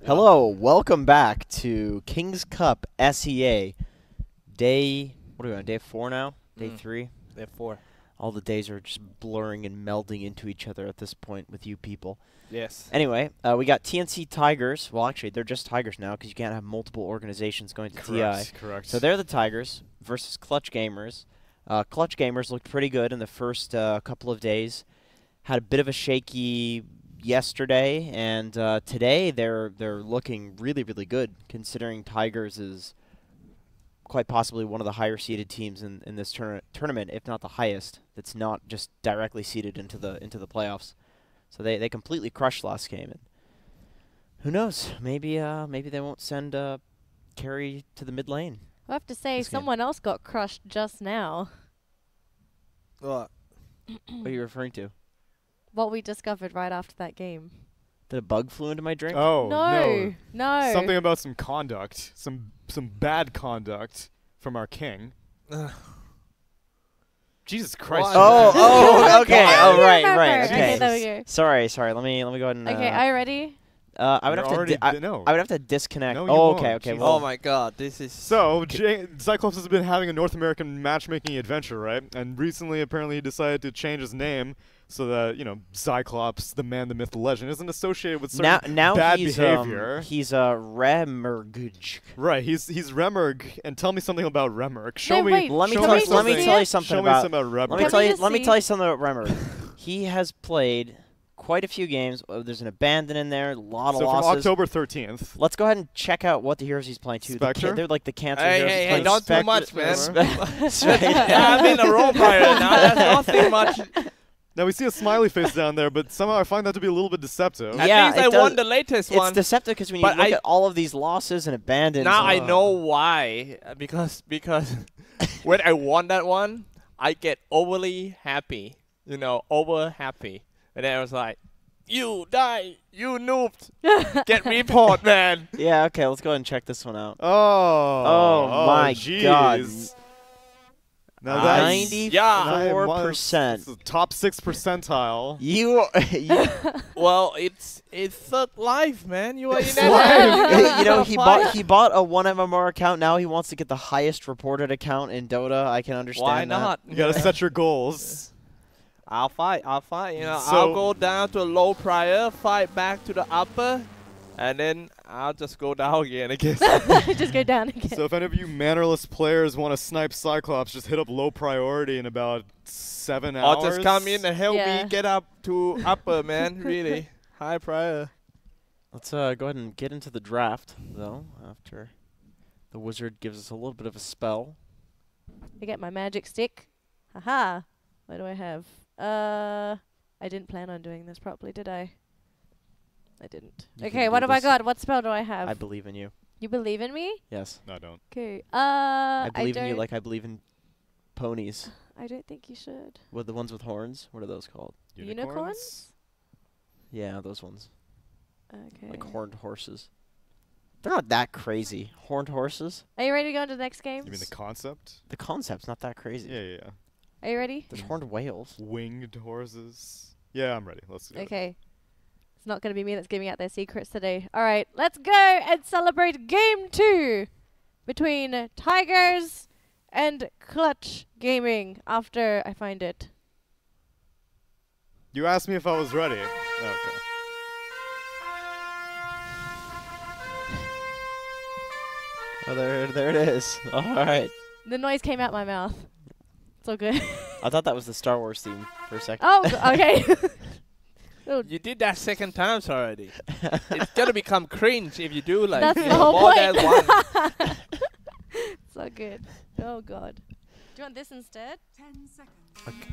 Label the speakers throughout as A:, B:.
A: Hello, welcome back to King's Cup SEA. Day, what are we on, day 4 now? Day 3?
B: Day 4.
A: All the days are just blurring and melding into each other at this point with you people.
B: Yes.
A: Anyway, we got TNC Tigers. Well, actually, they're just Tigers now because you can't have multiple organizations going to TI.
C: Correct.
A: So they're the Tigers versus Clutch Gamers. Clutch Gamers looked pretty good in the first couple of days. Had a bit of a shaky yesterday, and today they're looking really, really good, considering Tigers is quite possibly one of the higher seeded teams in this tournament, if not the highest. That's not just directly seeded into the playoffs. So they completely crushed last game, and who knows? Maybe they won't send Carry to the mid lane.
D: I have to say, someone else got crushed just now.
B: What?
A: What are you referring to?
D: What we discovered right after that game.
A: Did a bug flew into my drink?
C: Oh,
D: no.
C: Something about some conduct. Some bad conduct from our king. Jesus Christ.
A: Oh, okay. Oh, right.
D: Okay,
A: Okay.
D: there we go.
A: Sorry. Let me go ahead and.
D: Okay, are you ready?
A: I would
C: You're
A: have to.
C: no.
A: I would have to disconnect.
C: No, you
A: oh,
C: won't.
A: okay.
C: Jesus.
A: Well,
B: Oh my God, this is
C: So, Xyclopzz has been having a North American matchmaking adventure, right? And recently, apparently, he decided to change his name so that, Xyclopzz, the man, the myth, the legend, isn't associated with certain
A: now
C: bad
A: he's
C: behavior.
A: He's Remerguj.
C: Right, he's Remerg, and tell me something about Remerg.
D: No, wait,
A: Let me
D: Can
A: tell
D: we
A: you. Let me
D: see
A: tell you
D: it?
A: something
C: Show me
A: about.
C: something about Remerg.
A: Let me
D: Can
A: tell
D: we
A: you.
D: just
A: Let me
D: see?
A: tell you something about Remerg. He has played quite a few games. There's an abandon in there. A lot of
C: So from
A: losses.
C: October 13th.
A: Let's go ahead and check out what the heroes he's playing too.
C: Spectre?
A: They're like the cancer
B: Hey,
A: heroes.
B: hey,
A: He's
B: hey,
A: playing
B: not too
A: Spectre-
B: much, man.
A: Yeah.
B: I've been a role player now. That's not too much.
C: Now we see a smiley face down there, but somehow I find that to be a little bit deceptive.
B: At
A: Yeah,
B: least
A: it
B: I
A: does-
B: won the latest
A: It's
B: one.
A: deceptive because when you
B: But
A: look
B: I-
A: at all of these losses and abandons.
B: Now I know why. Because when I won that one, I get overly happy. Over happy. And then I was like, you die, you noobed. Get report, man.
A: Yeah. Okay. Let's go ahead and check this one out.
C: Oh
A: my
C: jeez.
A: God.
C: Now that's
A: 94%.
C: That's the top 6 percentile.
A: You
B: Well, it's third life, man. You are in
C: It's
B: that.
A: he bought a 1 MMR account. Now he wants to get the highest reported account in Dota. I can understand
B: Why
A: that.
B: not?
C: You gotta set your goals.
B: I'll fight.
C: So-
B: I'll go down to a low prior, fight back to the upper, and then I'll just go down again, I guess.
D: Just go down again.
C: So if any of you mannerless players want to snipe Cyclops, just hit up low priority in about 7 hours.
B: Or just come in and help
D: Yeah.
B: me get up to upper, man. Really. High prior.
A: Let's go ahead and get into the draft though. After the wizard gives us a little bit of a spell.
D: I get my magic stick. Haha. What do I have? I didn't plan on doing this properly, did I? I didn't.
A: You
D: Okay,
A: can
D: what
A: do
D: have I
A: this.
D: got? What spell do I have?
A: I believe in you.
D: You believe in me?
A: Yes.
C: No, I don't.
D: Okay.
A: I believe in you
D: don't-
A: like I believe in ponies.
D: I don't think you should.
A: What the ones with horns? What are those called?
D: Unicorns?
A: Yeah, those ones.
D: Okay.
A: Like horned horses. They're not that crazy. Horned horses?
D: Are you ready to go into the next game?
C: You mean the concept?
A: The concept's not that crazy.
C: Yeah.
D: Are you ready?
A: There's horned whales.
C: Winged horses. Yeah, I'm ready. Let's do it.
D: Okay. It's not going to be me that's giving out their secrets today. All right, let's go and celebrate Game 2 between Tigers and Clutch Gaming after I find it.
C: You asked me if I was ready. Okay.
A: Oh, there it is. All right.
D: The noise came out my mouth. It's all good.
A: I thought that was the Star Wars theme for a second.
D: Oh, okay.
B: You did that second times already. It's gonna become cringe if you do like
D: That's the whole
B: more
D: point.
B: than one.
D: So good. Oh, God. Do you want this instead?
E: 10 seconds.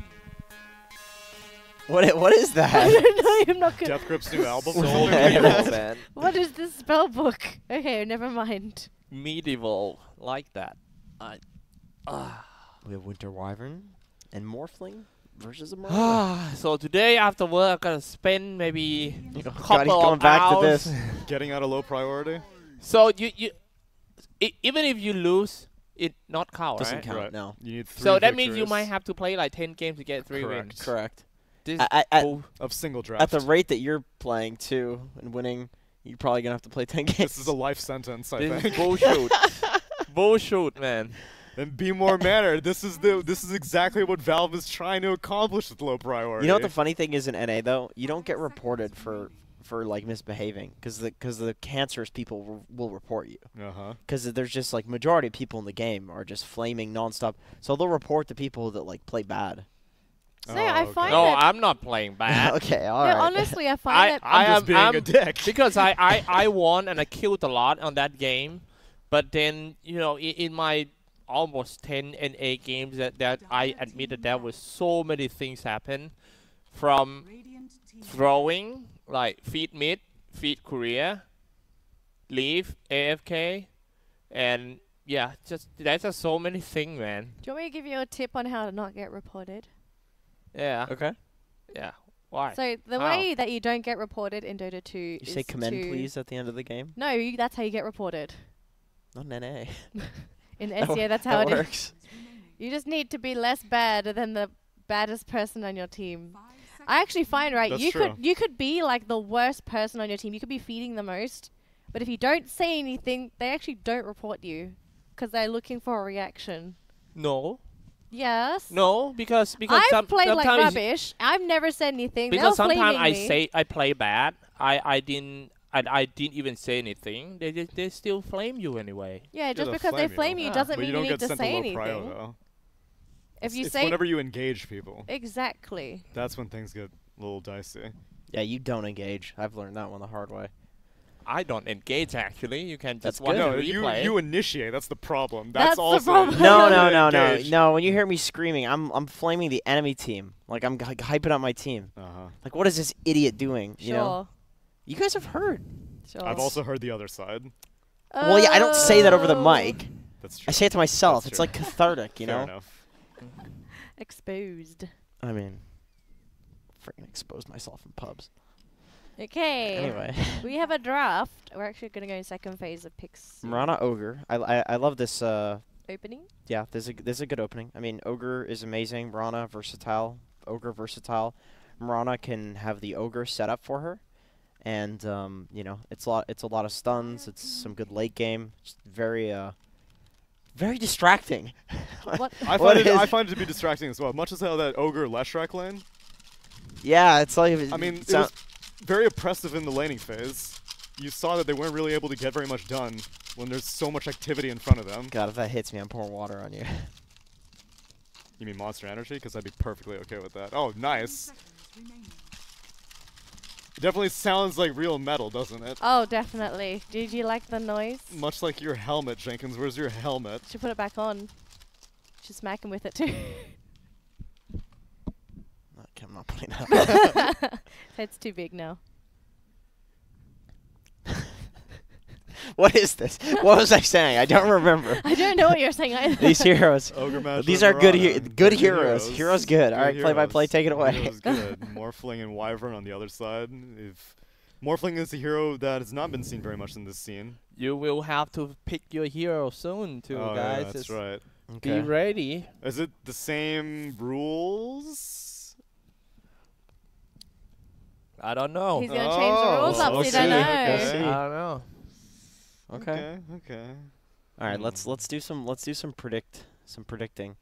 A: What is
D: I
A: that?
D: don't know. I'm not good.
C: Death Grip's new album.
B: So
C: or something?
B: medieval, man.
D: What is this spell book? Okay, never mind.
B: Medieval, like that.
A: We have Winter Wyvern and Morphling versus a Murder.
B: So today after work, I'm gonna spend maybe
A: God, he's
B: couple
A: going
B: of
A: back to
B: hours.
A: this.
C: Getting out of low priority.
B: So even if you lose, it not count,
A: Doesn't
B: right?
A: count,
C: Right.
A: no.
C: You need 3
B: So that means you
C: victories
B: might have to play like 10 games to get 3
C: Correct.
B: wins.
A: Correct.
B: This
A: At
B: bull-
C: of single draft.
A: At the rate that you're playing, too, and winning, You're probably gonna have to play 10 games.
C: This is a life sentence, I
B: This
C: think.
B: is bullshit. Bullshit, man.
C: And be more mannered. This is exactly what Valve is trying to accomplish with low priority.
A: You know what the funny thing is in NA though? You don't get reported for like misbehaving because the cancerous people will report you. Because there's just like majority of people in the game are just flaming nonstop. So they'll report the people that like play bad.
D: So I find
B: No,
D: that
B: I'm not playing bad.
A: Okay, all right.
D: honestly, I find that
C: I'm just being a dick.
B: Because I won and I killed a lot on that game, but then in my almost 10 NA games that I admitted there was so many things happen, from throwing like feed mid, feed Korea, leave AFK, and yeah, there's just so many things, man.
D: Do you want me to give you a tip on how to not get reported?
B: Yeah.
A: Okay.
B: Yeah. Why?
D: So the
B: How?
D: way that you don't get reported in Dota 2
A: You
D: is
A: say commend
D: to
A: please at the end of the game.
D: No, that's how you get reported.
A: Not in NA.
D: In
A: That
D: SEA, that's how
A: that
D: it is.
A: works.
D: You just need to be less bad than the baddest person on your team. I actually find
C: That's
D: you
C: true.
D: could be like the worst person on your team. You could be feeding the most, but if you don't say anything, they actually don't report you because they're looking for a reaction.
B: No.
D: Yes.
B: No, because
D: I've played like
B: sometimes
D: rubbish. I've never said anything.
B: because
D: They're
B: sometimes
D: flaming me.
B: I play bad. I didn't even say anything. They still flame you anyway.
D: Yeah, just
C: they'll
D: because they
C: flame
D: flame
C: you.
D: you
B: Yeah.
D: doesn't
C: But
D: mean
C: you
D: you
C: don't
D: need
C: get
D: to
C: sent
D: say
C: to low prio,
D: anything.
C: though.
D: If you
C: It's
D: say
C: whenever you engage people,
D: exactly.
C: that's when things get a little dicey.
A: Yeah, you don't engage. I've learned that one the hard way.
B: I don't engage actually. You can
A: That's
B: just watch
A: good.
B: the
C: No,
B: replay.
C: you initiate. That's the problem.
D: That's
C: That's
D: the
C: also
D: problem.
A: No,
C: you
A: no,
C: gotta
A: no, no,
C: engage.
A: no. When you hear me screaming, I'm flaming the enemy team. Like I'm hyping up my team. Like what is this idiot doing?
D: Sure.
A: You know? You guys have heard.
D: Sure.
C: I've also heard the other side.
A: Well, yeah, I don't say that over the
D: Oh.
A: mic.
C: That's true.
A: I say it to myself.
C: That's
A: It's
C: true.
A: like cathartic, you
C: Fair
A: know.
C: enough.
D: Exposed.
A: I mean, freaking exposed myself in pubs.
D: Okay.
A: Anyway,
D: We have a draft. We're actually going to go in second phase of picks. soon.
A: Marana Ogre. I love this.
D: Opening.
A: Yeah, there's a good opening. I mean, Ogre is amazing. Marana versatile. Ogre versatile. Marana can have the Ogre set up for her, and it's a lot of stuns. It's some good late game. It's very distracting.
D: What?
C: I
A: What
C: find it to be distracting as well. Much as how that ogre Leshrac lane.
A: Yeah, it's like.
C: I mean, it was very oppressive in the laning phase. You saw that they weren't really able to get very much done when there's so much activity in front of them.
A: God, if that hits me, I'm pouring water on you.
C: You mean Monster Energy? Because I'd be perfectly okay with that. Oh, nice. It definitely sounds like real metal, doesn't it?
D: Oh, definitely. Did you like the noise?
C: Much like your helmet, Jenkins. Where's your helmet?
D: Should put it back on. Should smack him with it too.
A: Okay, I'm not putting that.
D: It's too big now.
A: What is this? What was I saying? I don't remember.
D: I don't know what you're saying either.
A: These heroes.
C: Ogre match.
A: These
C: with
A: are good
C: Marana.
A: good heroes. Heroes good. All right,
C: Good
A: play by play,
C: heroes.
A: take it away.
C: Heroes good. Morphling and Wyvern on the other side. If Morphling is a hero that has not been seen very much in this scene.
B: You will have to pick your hero soon, too,
C: Oh,
B: guys.
C: yeah, that's
B: Just
C: right.
B: Be ready.
C: Is it the same rules?
B: I don't know.
D: He's gonna change the rules up.
C: Oh,
D: So you don't
C: okay,
D: know.
C: okay.
B: I don't know.
A: Okay.
C: Okay.
A: All right, let's do some predicting.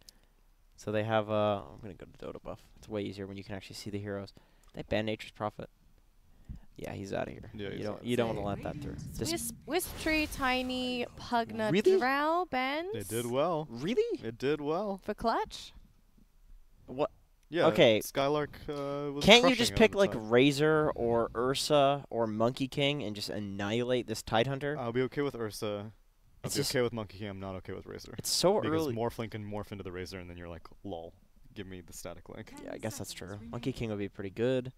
A: So they have I'm gonna go to Dota buff. It's way easier when you can actually see the heroes. They ban Nature's Prophet. Yeah, he's out of here.
C: Yeah, he's out.
A: You don't want to let that through. This
D: Wisp Tree, Tiny, Pugna,
A: Really?
D: Drow bands.
C: They did well.
A: really?
C: It did well.
D: For clutch.
A: What?
C: Yeah.
A: Okay.
C: Skylark was
A: Can't you
C: crushing
A: just
C: it on
A: pick
C: the
A: like
C: top.
A: Razor or Ursa or Monkey King and just annihilate this Tidehunter?
C: I'll be okay with Ursa. I'll
A: It's
C: be
A: just-
C: okay with Monkey King. I'm not okay with Razor.
A: It's so
C: Because
A: early.
C: Morphling can morph into the Razor, and then you're like, lol. Give me the static link.
A: Yeah, I guess that's true. Monkey King would be pretty good.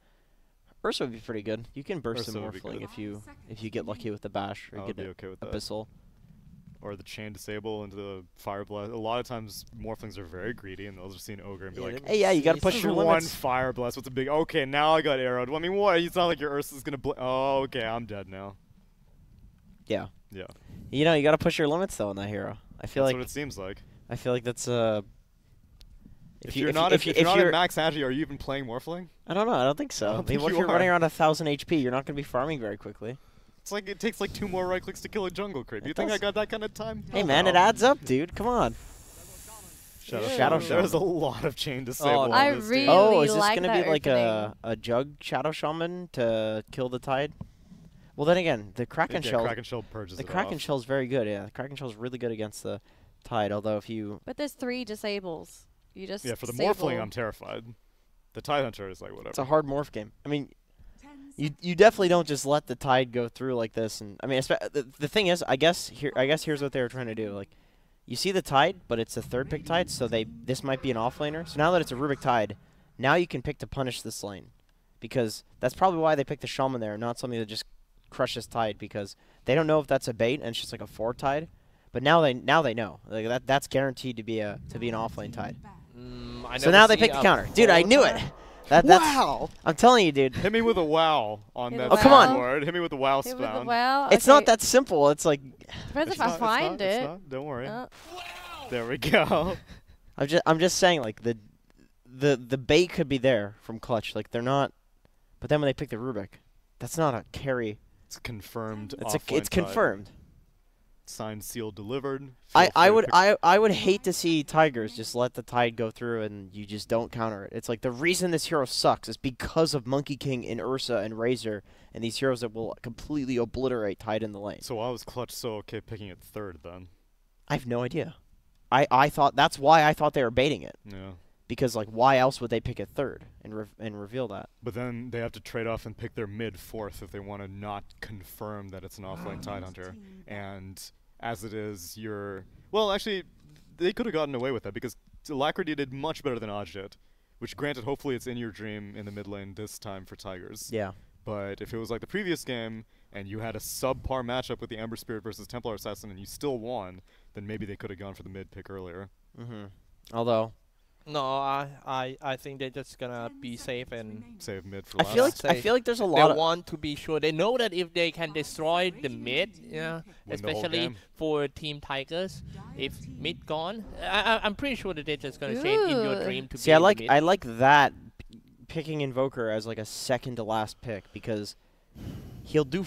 A: Ursa would be pretty good. You can burst
C: Ursa
A: him
C: would be
A: Morphling
C: good.
A: if you get lucky with the bash or
C: I would
A: get
C: be
A: an
C: okay with that.
A: Abyssal.
C: Or the Chain Disable into the Fire Blast. A lot of times, Morphlings are very greedy, and they'll just see an Ogre and be
B: Yeah,
C: like,
A: Hey, yeah, you gotta
B: It's
A: push
C: "This
A: your
C: is one
A: limits.
C: Fire Blast. What's a big? Okay, now I got arrowed. I mean, what? It's not like your Ursa's gonna. Oh, okay, I'm dead now.
A: Yeah.
C: Yeah,
A: You know, you gotta push your limits though on that hero. I feel
C: that's
A: like
C: what it seems like.
A: that's
C: If you're not at max agi, are you even playing Morphling?
A: I don't know. I don't think so.
C: I
A: I
C: don't
A: mean,
C: think
A: what if
C: you
A: you're running
C: are.
A: around 1,000 HP? You're not gonna be farming very quickly.
C: It's like it takes like 2 more right clicks to kill a jungle creep.
A: It
C: You think I
A: does.
C: got that kind of time?
A: Hey man, it adds up, dude. Come on.
C: Shadow
D: Ew.
C: There's a lot of chain disable.
D: I
C: on this
D: really
C: team.
A: Oh, is this
D: like
A: gonna
D: that
A: be like
D: opening.
A: a jug Shadow Shaman to kill the Tide? Well, then again, the Kraken
C: Yeah,
A: Shell.
C: Kraken Shell purges
A: The
C: it
A: Kraken
C: off.
A: Shell's very good. Yeah, the Kraken Shell's really good against the Tide. Although if you
D: But there's 3 disables. You just
C: Yeah, for the
D: disable.
C: Morphling, I'm terrified. The Tide Hunter is like whatever.
A: it's a hard morph game. I mean, you definitely don't just let the Tide go through like this. And I mean, the thing is, I guess here's what they were trying to do. Like, you see the Tide, but it's a 3rd pick Tide, so this might be an offlaner. So now that it's a Rubik Tide, now you can pick to punish this lane, because that's probably why they picked the Shaman there, not something that just crushes Tide, because they don't know if that's a bait and it's just like a 4 Tide. But now they know. Like that's guaranteed to be an offlane Tide.
B: I
A: So
B: never
A: now they
B: see
A: picked the
B: a
A: counter. Dude, I
B: full
A: knew it.
B: time.
A: That's
C: Wow!
A: I'm telling you, dude.
C: Hit me with a wow on
D: Hit
C: that
D: a
A: Oh, come on.
C: board. Hit me with the wow
D: Hit with the
C: spound.
D: wow.
A: It's
D: Okay.
A: not that simple. It's like
D: Depends
C: It's
D: if I
C: not- it's
D: find
C: not-
D: it.
C: it's not. Don't worry.
D: Uh,
C: There we go.
A: I'm just saying, like the bait could be there from Clutch. Like they're not, but then when they pick the Rubik, that's not a carry.
C: It's confirmed.
A: It's
C: offline
A: it's
C: Tide.
A: confirmed.
C: Signed, sealed, delivered.
A: I
C: Feel free to
A: would
C: pick-
A: I would hate to see Tigers just let the Tide go through and you just don't counter it. It's like the reason this hero sucks is because of Monkey King and Ursa and Razor and these heroes that will completely obliterate Tide in the lane.
C: So why was Clutch so okay picking it 3rd then?
A: I have no idea. I thought that's why I thought they were baiting it,
C: Yeah.
A: because like why else would they pick it 3rd and reveal that?
C: But then they have to trade off and pick their mid 4th if they want to not confirm that it's an offlane Tide Hunter. And as it is, well, actually, they could have gotten away with that because Alacrity did much better than Aj did. Which, granted, hopefully it's in your dream in the mid lane this time for Tigers.
A: Yeah.
C: But if it was like the previous game and you had a subpar matchup with the Ember Spirit versus Templar Assassin and you still won, then maybe they could have gone for the mid pick earlier.
A: Although
B: No, I think they're just gonna be safe and
C: Save mid for
A: I
C: last.
A: feel like there's a
B: they
A: lot of
B: want to be sure. They know that if they can destroy the mid,
C: Win the whole
B: especially
C: game.
B: for Team Tigers, if mid gone, I'm pretty sure that they're just gonna change in your
D: Ooh.
B: dream to
A: See,
B: be
A: I
B: in
A: like
B: the mid.
A: I like that picking Invoker as like a second to last pick, because he'll do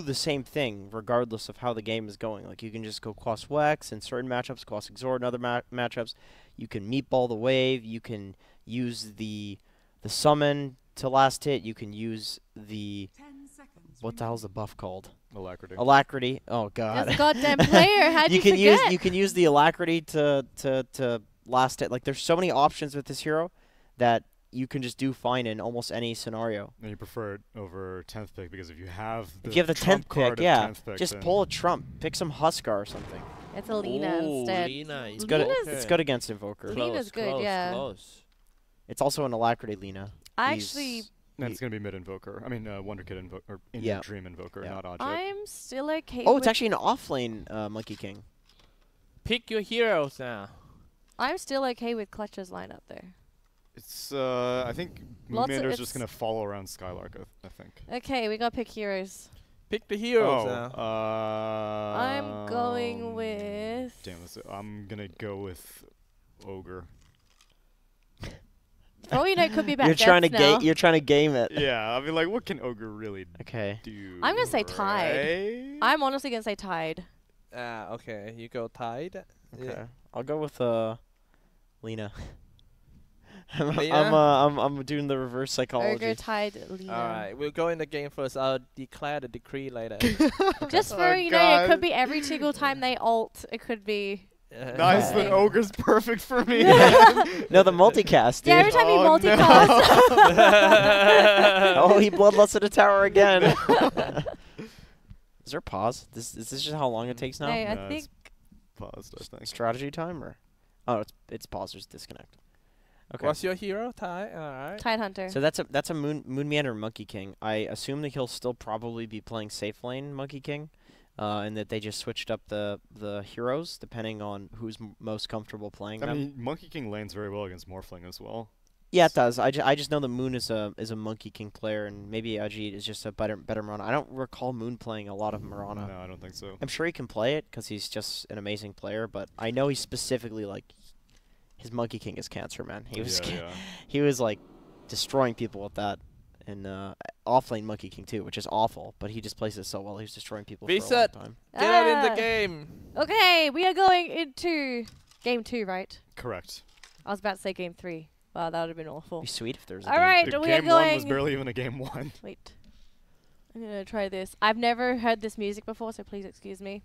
A: the same thing regardless of how the game is going. Like you can just go Quas Wex in certain matchups, Quas Exort in other matchups. You can meatball the wave. You can use the summon to last hit. You can use the what the hell's the buff called?
C: Alacrity.
A: Alacrity. Oh god.
D: this goddamn player. How'd you forget?
A: You can use the Alacrity to last hit. Like there's so many options with this hero that you can just do fine in almost any scenario.
C: And you prefer it over 10th pick because if you have the
A: If you have the
C: trump
A: 10th
C: card
A: pick,
C: of
A: yeah,
C: 10th pick,
A: just
C: then
A: pull a trump. Pick some Huskar or something.
D: It's a Lena
B: Ooh,
D: instead.
B: Lena is
A: It's good.
D: Lena's-
A: It's good against Invoker.
D: Lena- Lena's good,
B: close,
D: yeah.
B: Close.
A: It's also an Alacrity Lena.
D: I
A: He's-
D: actually,
C: And it's going to be mid Invoker. I mean, Wonder Kid Invoker. Or in
A: Yeah.
C: your Dream Invoker,
A: Yeah.
C: not Ajit.
D: I'm still okay.
A: Oh,
D: with
A: it's actually an offlane Monkey King.
B: Pick your heroes now.
D: I'm still okay with Clutch's lineup there.
C: It's, I think
D: Lots of-
C: Moonmander's just
D: it's-
C: going to follow around Skylark, I think.
D: Okay, we gotta pick heroes.
B: Pick the heroes
C: Oh,
B: now.
D: I'm going with.
C: Damn, I'm going to go with Ogre.
D: Oh, you know, it could be about
A: You're trying to
D: now.
A: You're trying to game it.
C: Yeah, I mean, like, what can Ogre really
A: Okay.
C: do?
D: I'm gonna say Tide.
C: right?
D: I'm honestly gonna say Tide.
B: Okay, you go Tide.
A: Okay. I'll go with Lena.
B: Lena?
A: I'm doing the reverse psychology.
D: Ogre, Tide, Lena.
B: All right, we'll go in the game first. I'll declare the decree later.
D: Just for
C: Oh,
D: you know, it
C: God.
D: could be every single time they ult. It could be.
C: Nice,
A: Okay.
C: then Ogre's perfect for me.
A: No, the multicast, dude.
D: Yeah, every time you
C: Oh,
D: multicast.
A: Oh, he bloodlusted a tower again. Is there pause? Is this just how long it takes now?
D: Hey, I
C: No,
D: think
C: it's paused, I think.
A: Strategy time or? Oh, it's pause. There's disconnect. Okay.
B: What's your hero, Ty? All right.
D: Tide Hunter.
A: So that's a Moon Meander Monkey King. I assume that he'll still probably be playing safe lane Monkey King, and that they just switched up the heroes depending on who's most comfortable playing
C: I
A: them.
C: mean, Monkey King lanes very well against Morphling as well.
A: Yeah, it does. I just know that Moon is a Monkey King player, and maybe Ajit is just a better Mirana. I don't recall Moon playing a lot of Mirana.
C: No, I don't think so.
A: I'm sure he can play it because he's just an amazing player, but I know he's specifically like his Monkey King is cancer, man. He was
C: yeah.
A: he was like destroying people with that, and offlane Monkey King too, which is awful. But he just plays it so well. He's destroying people for a long
B: Reset.
A: time.
B: Get out in the game.
D: Okay, we are going into game 2, right?
C: Correct.
D: I was about to say game 3. Wow, that would have been awful.
A: It'd be sweet if there's a
D: All
A: game.
D: right,
C: The
D: we are
C: game 1 was
D: going.
C: barely even a game 1.
D: Wait. I'm going to try this. I've never heard this music before, so please excuse me.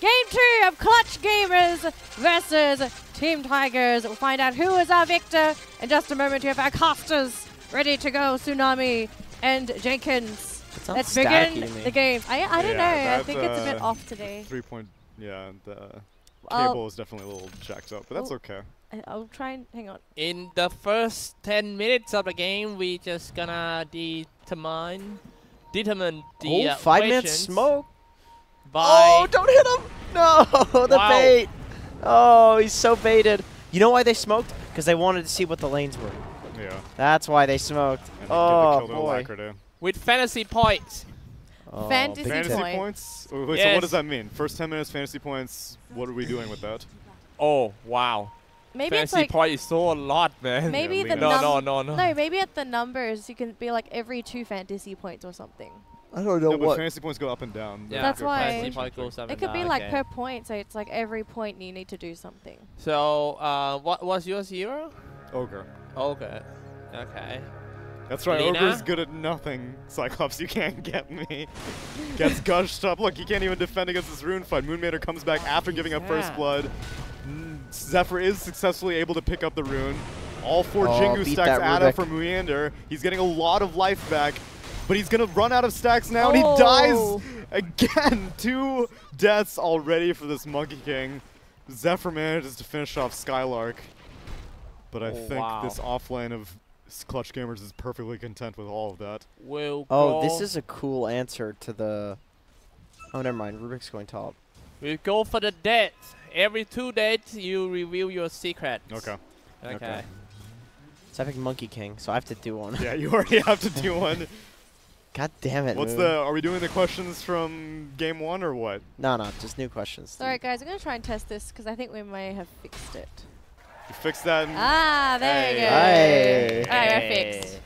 D: Game 2 of Clutch Gamers versus Team Tigers. We'll find out who is our victor in just a moment. We have our casters ready to go, Tsunami and Jenkins.
A: It sounds
D: Let's
A: staticky
D: begin
A: to me.
D: the game. I don't know. I
C: that,
D: think it's a bit off today.
C: 3 point. Yeah, the
D: I'll-
C: cable is definitely a little jacked up, but that's
D: Oh.
C: okay.
D: I'll try and hang on.
B: In the first 10 minutes of the game, we just gonna determine the
A: 5 minutes
B: equations
A: smoke.
B: by
A: Oh, don't hit him! No, the
B: Wow.
A: bait. Oh, he's so baited. You know why they smoked? Because they wanted to see what the lanes were.
C: Yeah.
A: That's why they smoked.
C: And
A: Oh,
C: give the kill to
A: boy.
C: Alacrity.
B: with fantasy points.
A: Oh,
D: Fantasy
A: big
C: Fantasy
D: point.
C: points? Oh, wait, so
B: Yes.
C: what does that mean? First 10 minutes fantasy points, what are we doing with that?
B: Oh wow!
D: Maybe it's
B: Fantasy
D: like
B: point is so a lot, man.
D: maybe
C: Yeah,
D: the
C: leave it.
B: no.
D: No, maybe at the numbers you can be like every 2 fantasy points or something.
A: I don't know
C: No, but
A: what.
C: fantasy points go up and down.
B: Yeah,
D: That's why-
B: fantasy point goes up
D: It
B: and
D: could be
B: down,
D: like
B: okay.
D: per point, so it's like every point you need to do something.
B: So what was your 0?
C: Ogre.
B: Okay. Okay.
C: That's right,
B: Lena?
C: Ogre's good at nothing. Cyclops, you can't get me. Gets gushed up. Look, he can't even defend against this rune fight. Moonmaker comes back after giving up first
B: Yeah.
C: blood. Zephyr is successfully able to pick up the rune. All 4
A: Oh,
C: Jingu
A: beat
C: stacks
A: that
C: add up
A: Rubik.
C: for Muander. He's getting a lot of life back, but he's going to run out of stacks now, and he
D: Oh.
C: dies again. 2 deaths already for this Monkey King. Zephyr manages to finish off Skylark, but I
B: Oh,
C: think
B: wow.
C: this offlane of Clutch Gamers is perfectly content with all of that.
B: We'll
A: Oh,
B: go.
A: this is a cool answer to the. Oh, never mind. Rubik's going top.
B: We go for the dates. Every 2 dates, you reveal your secrets.
C: Okay.
B: Okay.
A: So I picked Monkey King, so I have to do one.
C: Yeah, you already have to do one.
A: God damn it.
C: What's
A: Moon.
C: the? Are we doing the questions from game 1 or what?
A: No, just new questions.
D: Alright guys, I'm going to try and test this because I think we may have fixed it.
C: You fix that. And,
D: Ah, there you go.
A: Hey.
D: Alright, we're
B: Hey.
D: fixed.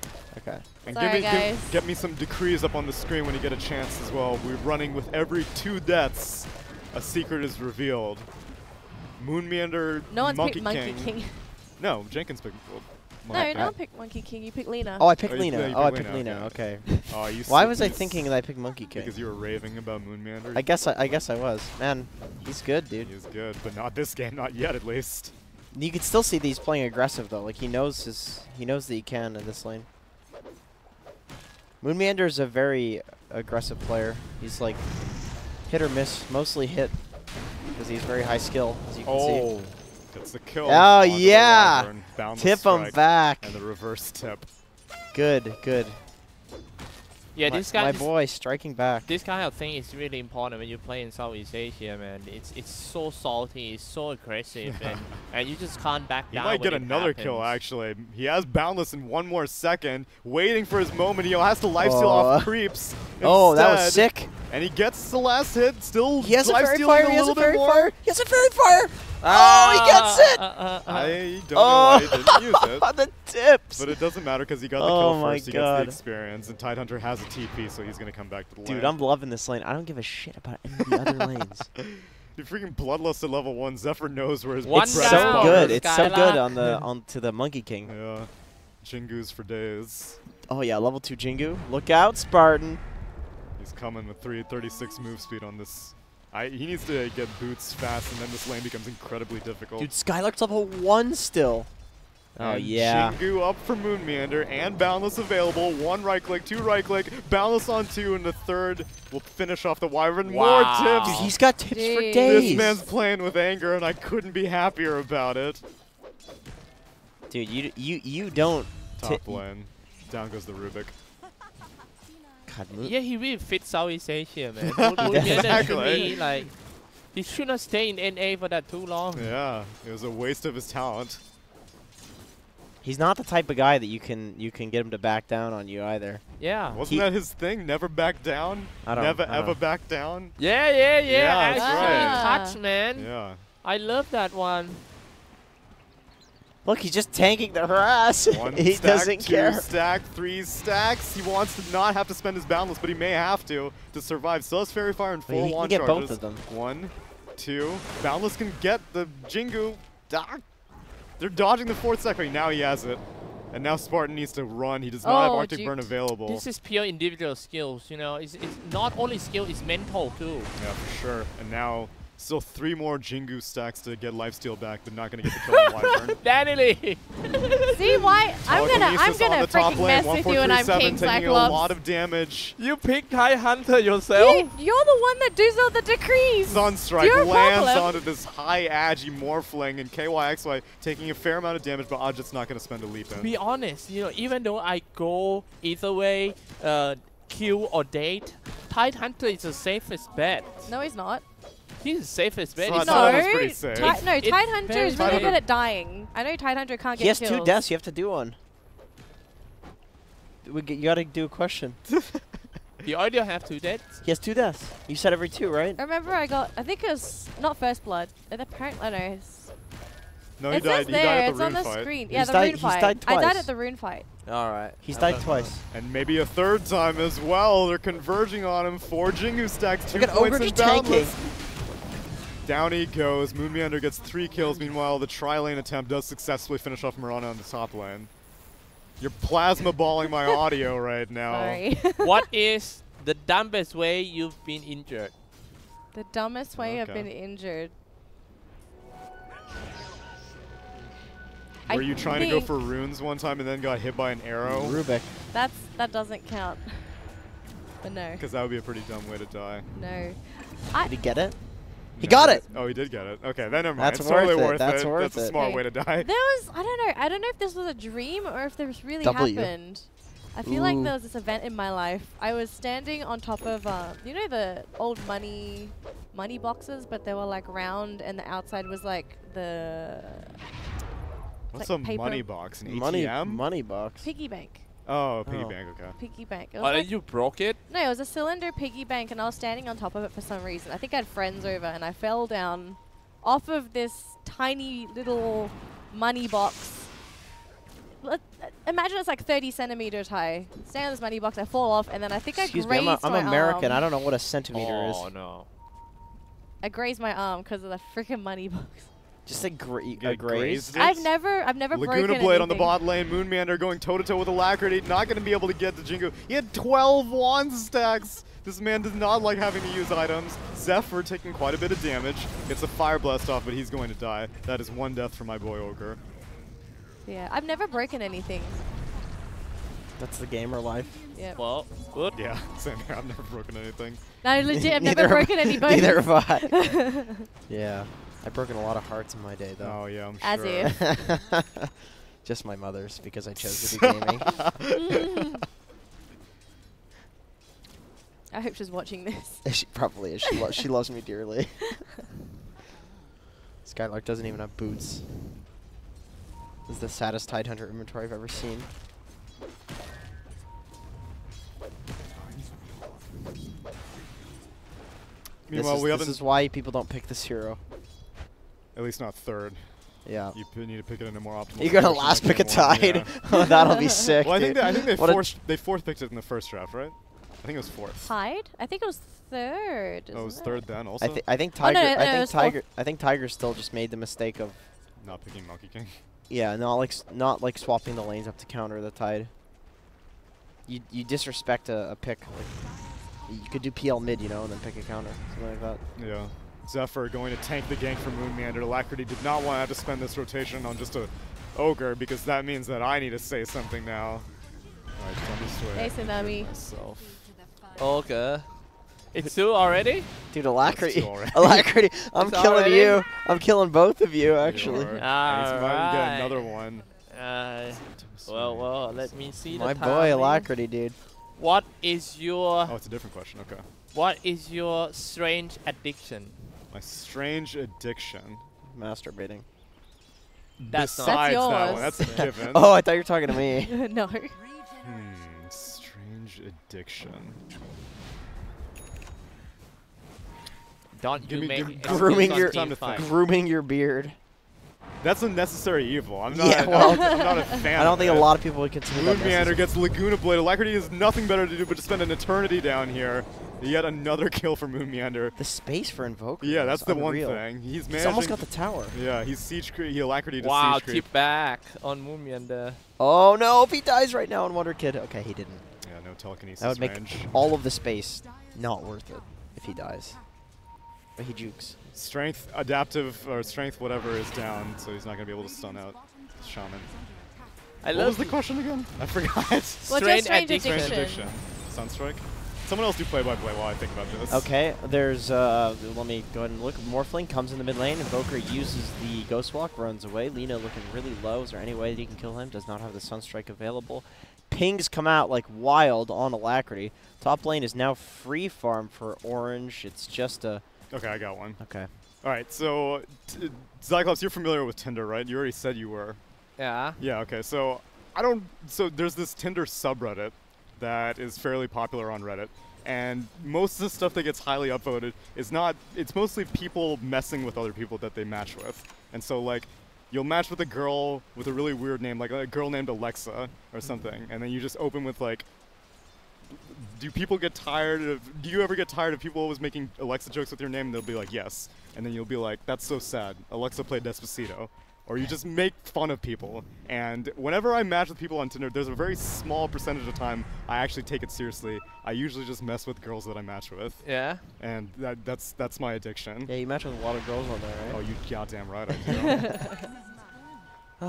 A: Okay.
C: and
D: Sorry, guys.
C: get me some decrees up on the screen when you get a chance as well. We're running with every 2 deaths, a secret is revealed. Moon Meander,
D: No one's
C: Monkey
D: picked Monkey
C: King.
D: King.
C: No, Jenkins picked. Well,
D: No, no one picked Monkey King. You picked Lena.
A: Oh, I picked
C: Oh, you-
A: Lena.
C: yeah, you
A: Oh, I
C: picked
A: picked
C: Lena,
A: Lena. Okay.
C: Oh, you
A: Why
C: sick
A: was I
C: piece.
A: thinking that I picked Monkey King?
C: Because you were raving about Moon Meander.
A: I guess I was. Man, he's good, dude.
C: He's good, but not this game, not yet at least.
A: You can still see that he's playing aggressive though. Like he knows that he can in this lane. Moonmander is a very aggressive player. He's like hit or miss, mostly hit because he's very high skill, as you can see.
C: Oh, gets the kill.
A: Oh,
C: onto the
A: yeah.
C: Wyvern, boundless
A: Tip him
C: strike,
A: back.
C: And the reverse tip.
A: Good.
B: Yeah,
A: my,
B: this guy.
A: my boy striking back.
B: This kind of thing is really important when you play in Southeast Asia, man. It's so salty, it's so aggressive, and you just can't back
C: He
B: down.
C: might
B: when
C: get
B: it
C: another kill,
B: happens.
C: actually. He has Boundless in 1 more second, waiting for his moment. He has to lifesteal off creeps.
A: Oh, that was
C: instead,
A: sick.
C: And he gets the last hit, still
A: He has a fairy
C: lifestealing
A: fire.
C: a
A: He has a
C: little bit
A: fairy
C: more.
A: fire. He has a fairy fire. Oh, he gets it.
C: I don't know why he didn't use it.
A: On the tips.
C: But it doesn't matter because he got the
A: Oh
C: kill
A: my
C: first. He gets
A: God.
C: the experience. And Tidehunter has a TP, so he's going to come back to the lane.
A: Dude, I'm loving this lane. I don't give a shit about any of the other lanes.
C: You're freaking Bloodlust at level 1. Zephyr knows where his
B: One
A: It's
C: breath
A: so
B: down.
C: spot
A: good.
C: is.
A: It's so good
B: Skylark.
A: on the onto the Monkey King.
C: Yeah. Jingoos for days.
A: Oh yeah, level 2 Jingu. Look out, Spartan.
C: He's coming with 336 move speed on this. He needs to get boots fast, and then this lane becomes incredibly difficult.
A: Dude, Skylark's level 1 still. Oh
C: And
A: yeah.
C: Jingu up for Moon Meander, and Boundless available. 1 right click, 2 right click, Boundless on 2, and the third will finish off the Wyvern.
B: Wow.
C: More tips!
A: Dude, he's got tips for
D: Jeez.
A: days.
C: This man's playing with anger, and I couldn't be happier about it.
A: Dude, you don't.
C: Top lane. Down goes the Rubik.
A: God, Moon.
B: Yeah, he really fits Southeast Asia, man. To
C: Exactly.
B: me, like, he should not stay in NA for that too long.
C: Yeah, it was a waste of his talent.
A: He's not the type of guy that you can get him to back down on you either.
B: Yeah.
C: Wasn't that his thing? Never back down?
A: I don't-
C: Never
A: I don't
C: ever
A: know.
C: back down?
B: Yeah.
C: Yeah, that's
B: Actually,
D: right.
B: touch, man.
C: Yeah.
B: I love that one.
A: Look, he's just tanking the harass.
C: One
A: He
C: stack,
A: doesn't
C: two
A: care.
C: stack, 3 stacks. He wants to not have to spend his boundless, but he may have to survive. Still has Fairy Fire and 4
A: He can
C: wand
A: get
C: charges.
A: both of them.
C: 1, 2. Boundless can get the Jingu. They're dodging the 4th stack, but now he has it. And now Spartan needs to run. He does not have Arctic Burn available.
B: This is pure individual skills, you know. It's not only skill, it's mental too.
C: Yeah, for sure. And now still 3 more Jingu stacks to get lifesteal back, but not going to get the kill on Wyvern.
B: Danelie!
D: See why? I'm
C: Telekinesis
D: gonna
C: on the top
D: freaking
C: lane,
D: mess with you when I'm
C: 1437,
D: King
C: taking a lot
D: Xyclopzz.
C: of damage.
B: You picked High Hunter yourself?
D: You're the one that does all the decrees.
C: Sunstrike
D: Your
C: lands
D: problem.
C: onto this high agi Morphling, and KYXY taking a fair amount of damage, but Ajit's not going to spend a leap
B: To
C: in.
B: be honest, you know, even though I go either way, kill or date, Tide Hunter is the safest bet.
D: No, he's not.
B: He's the safest bet.
C: It's
B: It's
C: not-
B: not-
C: that was pretty safe.
D: No,
B: It's
D: Tide Hunter is
B: very
D: really
C: safe.
D: good at dying. I know Tide Hunter can't get
A: He has
D: kills.
A: 2 deaths. You have to do one. You got to do a question.
B: You already have 2 deaths.
A: He has 2 deaths. You said every 2, right?
D: I remember I think it was not First Blood. Apparently, I know.
C: No,
D: It
C: he died.
D: says
C: He
D: there.
C: died at
D: It's
C: the
D: on
C: rune
D: the
C: fight.
D: screen. Yeah,
A: He's
D: the
A: died-
D: rune
A: he's
D: fight.
A: died
D: I died
A: twice.
D: at the rune fight.
B: Alright.
A: He's died twice.
C: And maybe a 3rd time as well. They're converging on him. 4 Jingu stacks, 2
A: Look at
C: points
A: Ogre
C: and
A: just tanking.
C: boundless. Down he goes. Moonmeander gets 3 kills. Meanwhile, the tri-lane attempt does successfully finish off Murana on the top lane. You're plasma balling my audio right now.
D: Sorry.
B: What is the dumbest way you've been injured?
D: The dumbest way I've
C: Okay.
D: been injured.
C: Were
D: I
C: you trying to go
D: think
C: for runes one time and then got hit by an arrow?
A: Rubik.
D: that doesn't count. But no,
C: Because that would be a pretty dumb way to die.
D: no.
A: Did he get it? He
C: No,
A: got it.
C: Oh, he did get it. Okay, then never mind.
A: That's
C: It's totally
A: worth it.
C: worth
A: That's
C: it.
A: worth
C: That's a
A: it.
C: smart
D: Okay.
C: way to die.
D: There was I don't know if this was a dream or if this really
A: W.
D: happened. I feel like
A: Ooh.
D: there was this event in my life. I was standing on top of you know the old money boxes, but they were like round and the outside was like the
C: What's
D: like
C: a
D: paper-
C: money box? An
A: Money,
C: ATM?
A: money box.
D: piggy bank.
C: Oh, piggy
A: Oh.
C: bank, okay.
D: Piggy bank. It
B: Oh,
D: was
B: and
D: like,
B: you broke it?
D: no, it was a cylinder piggy bank, and I was standing on top of it for some reason. I think I had friends over, and I fell down off of this tiny little money box. Imagine it's like 30 centimeters high. Stand on this money box, I fall off, and then I think
A: Excuse
D: I
A: me,
D: grazed
A: I'm
D: my
A: American. I
D: arm.
A: don't know what a centimeter
B: Oh,
A: is.
B: no.
D: I grazed my arm because of the freaking money box.
A: Just a,
C: Get
A: a graze.
C: grazed it.
D: I've never broken
C: Laguna Blade on the
D: anything.
C: bot lane. Moonmeander going toe-to-toe with Alacrity. Not going to be able to get to Jingu. He had 12 wand stacks. This man does not like having to use items. Zephyr taking quite a bit of damage. Gets a Fire Blast off, but he's going to die. That is 1 death for my boy Ogre.
D: Yeah, I've never broken anything.
A: That's the gamer life.
D: Yeah.
B: Well, good.
C: Yeah, same here. I've never broken anything.
D: No, legit, I've
A: Neither
D: never
A: have-
D: broken any bones.
A: Neither have I. Yeah. I've broken a lot of hearts in my day, though.
C: Oh, yeah, I'm
D: As
C: sure.
D: if.
A: Just my mother's, because I chose to be gaming.
D: I hope she's watching this.
A: She probably is. She loves me dearly. Skylark doesn't even have boots. This is the saddest Tidehunter inventory I've ever seen.
C: Meanwhile, we
A: this
C: haven't.
A: is why people don't pick this hero.
C: At least not 3rd.
A: Yeah.
C: You need to pick it in a more optimal.
A: You're gonna
C: position
A: last
C: like
A: pick a
C: game one,
A: Tide.
C: yeah.
A: Oh, that'll be sick.
C: Well, I think
A: dude.
C: they
A: What a-
C: fourth picked it in the first draft, right? I think it was 4th.
D: Tide? I think it was 3rd.
C: Oh, it was
D: isn't
C: 3rd then also.
A: I think
D: Oh, no,
A: Tiger.
D: no, no, it was fourth.
A: I think Tiger still just made the mistake of
C: Not picking Monkey King.
A: yeah, not like swapping the lanes up to counter the Tide. You disrespect a pick. Like, you could do PL mid, you know, and then pick a counter, something like that.
C: Yeah. Zephyr going to tank the gank from Moonmeander. Alacrity did not want to have to spend this rotation on just a Ogre because that means that I need to say something now. Alright,
D: Hey, Tsunami.
C: myself.
B: Okay. It's 2 already?
A: Dude, Alacrity.
C: two already.
A: Alacrity. I'm
B: It's
A: killing
B: already?
A: you. I'm killing both of you, actually.
C: Sure. And he's about to get
B: Alright.
C: another one.
B: Well, let me see
A: My
B: the
A: boy,
B: timing.
A: Alacrity, dude.
B: What is your
C: Oh, it's a different question. Okay.
B: what is your strange addiction?
C: My strange addiction.
A: Masturbating.
B: That's not-
C: Besides that
D: yours.
C: one, that's a given.
A: Oh, I thought you were talking to me.
D: No.
C: Strange addiction.
B: Don't
C: Give
B: you
C: me-
B: make
C: give-
A: grooming
C: time
A: your
C: to think.
A: grooming your beard.
C: That's a necessary evil. I'm not,
A: Yeah, well,
C: I'm not a fan
A: I don't
C: of
A: think
C: it.
A: a lot of people would consider that
C: Moon Meander
A: necessary.
C: gets Laguna Blade. Alacrity has nothing better to do but to spend an eternity down here. Yet another kill for Moon Meander.
A: The space for Invoker.
C: Yeah,
A: is
C: that's the
A: unreal.
C: one thing. He's
A: He's
C: managing.
A: almost got the tower.
C: Yeah, he's siege creep. He Alacrity to
B: Wow,
C: siege creep.
B: tip back on Moonmeander.
A: Oh no, if he dies right now on Wonder Kid. Okay, he didn't.
C: Yeah, no telekinesis
A: That would make
C: range.
A: all of the space not worth it if he dies. But he jukes.
C: Strength, adaptive, or strength, whatever, is down, so he's not going to be able to stun out Shaman.
B: I
C: What was
B: love
C: the question again? I forgot.
D: What's your
B: Strain
D: strange
B: addiction.
C: Strange
D: addiction?
C: addiction. Sunstrike. Someone else do play-by-play while I think about this.
A: Okay, there's, let me go ahead and look. Morphling comes in the mid lane. Invoker uses the Ghost Walk, runs away. Lina looking really low. Is there any way that he can kill him? Does not have the Sunstrike available. Pings come out like wild on Alacrity. Top lane is now free farm for Orange. It's just a...
C: Okay, I got one.
A: Okay.
C: All right, so Xyclopzz, you're familiar with Tinder, right? You already said you were.
B: Yeah.
C: Yeah. Okay. So I don't. So there's this Tinder subreddit that is fairly popular on Reddit, and most of the stuff that gets highly upvoted is not. It's mostly people messing with other people that they match with, and so like. You'll match with a girl with a really weird name, like a girl named Alexa or something, and then you just open with like, do people get tired of, do you ever get tired of people always making Alexa jokes with your name? And they'll be like, yes. And then you'll be like, that's so sad. Alexa played Despacito. Or you just make fun of people. And whenever I match with people on Tinder, there's a very small percentage of time I actually take it seriously. I usually just mess with girls that I match with.
B: Yeah.
C: And that's my addiction.
A: Yeah, you match with a lot of girls on there, right?
C: Oh, you goddamn right I do.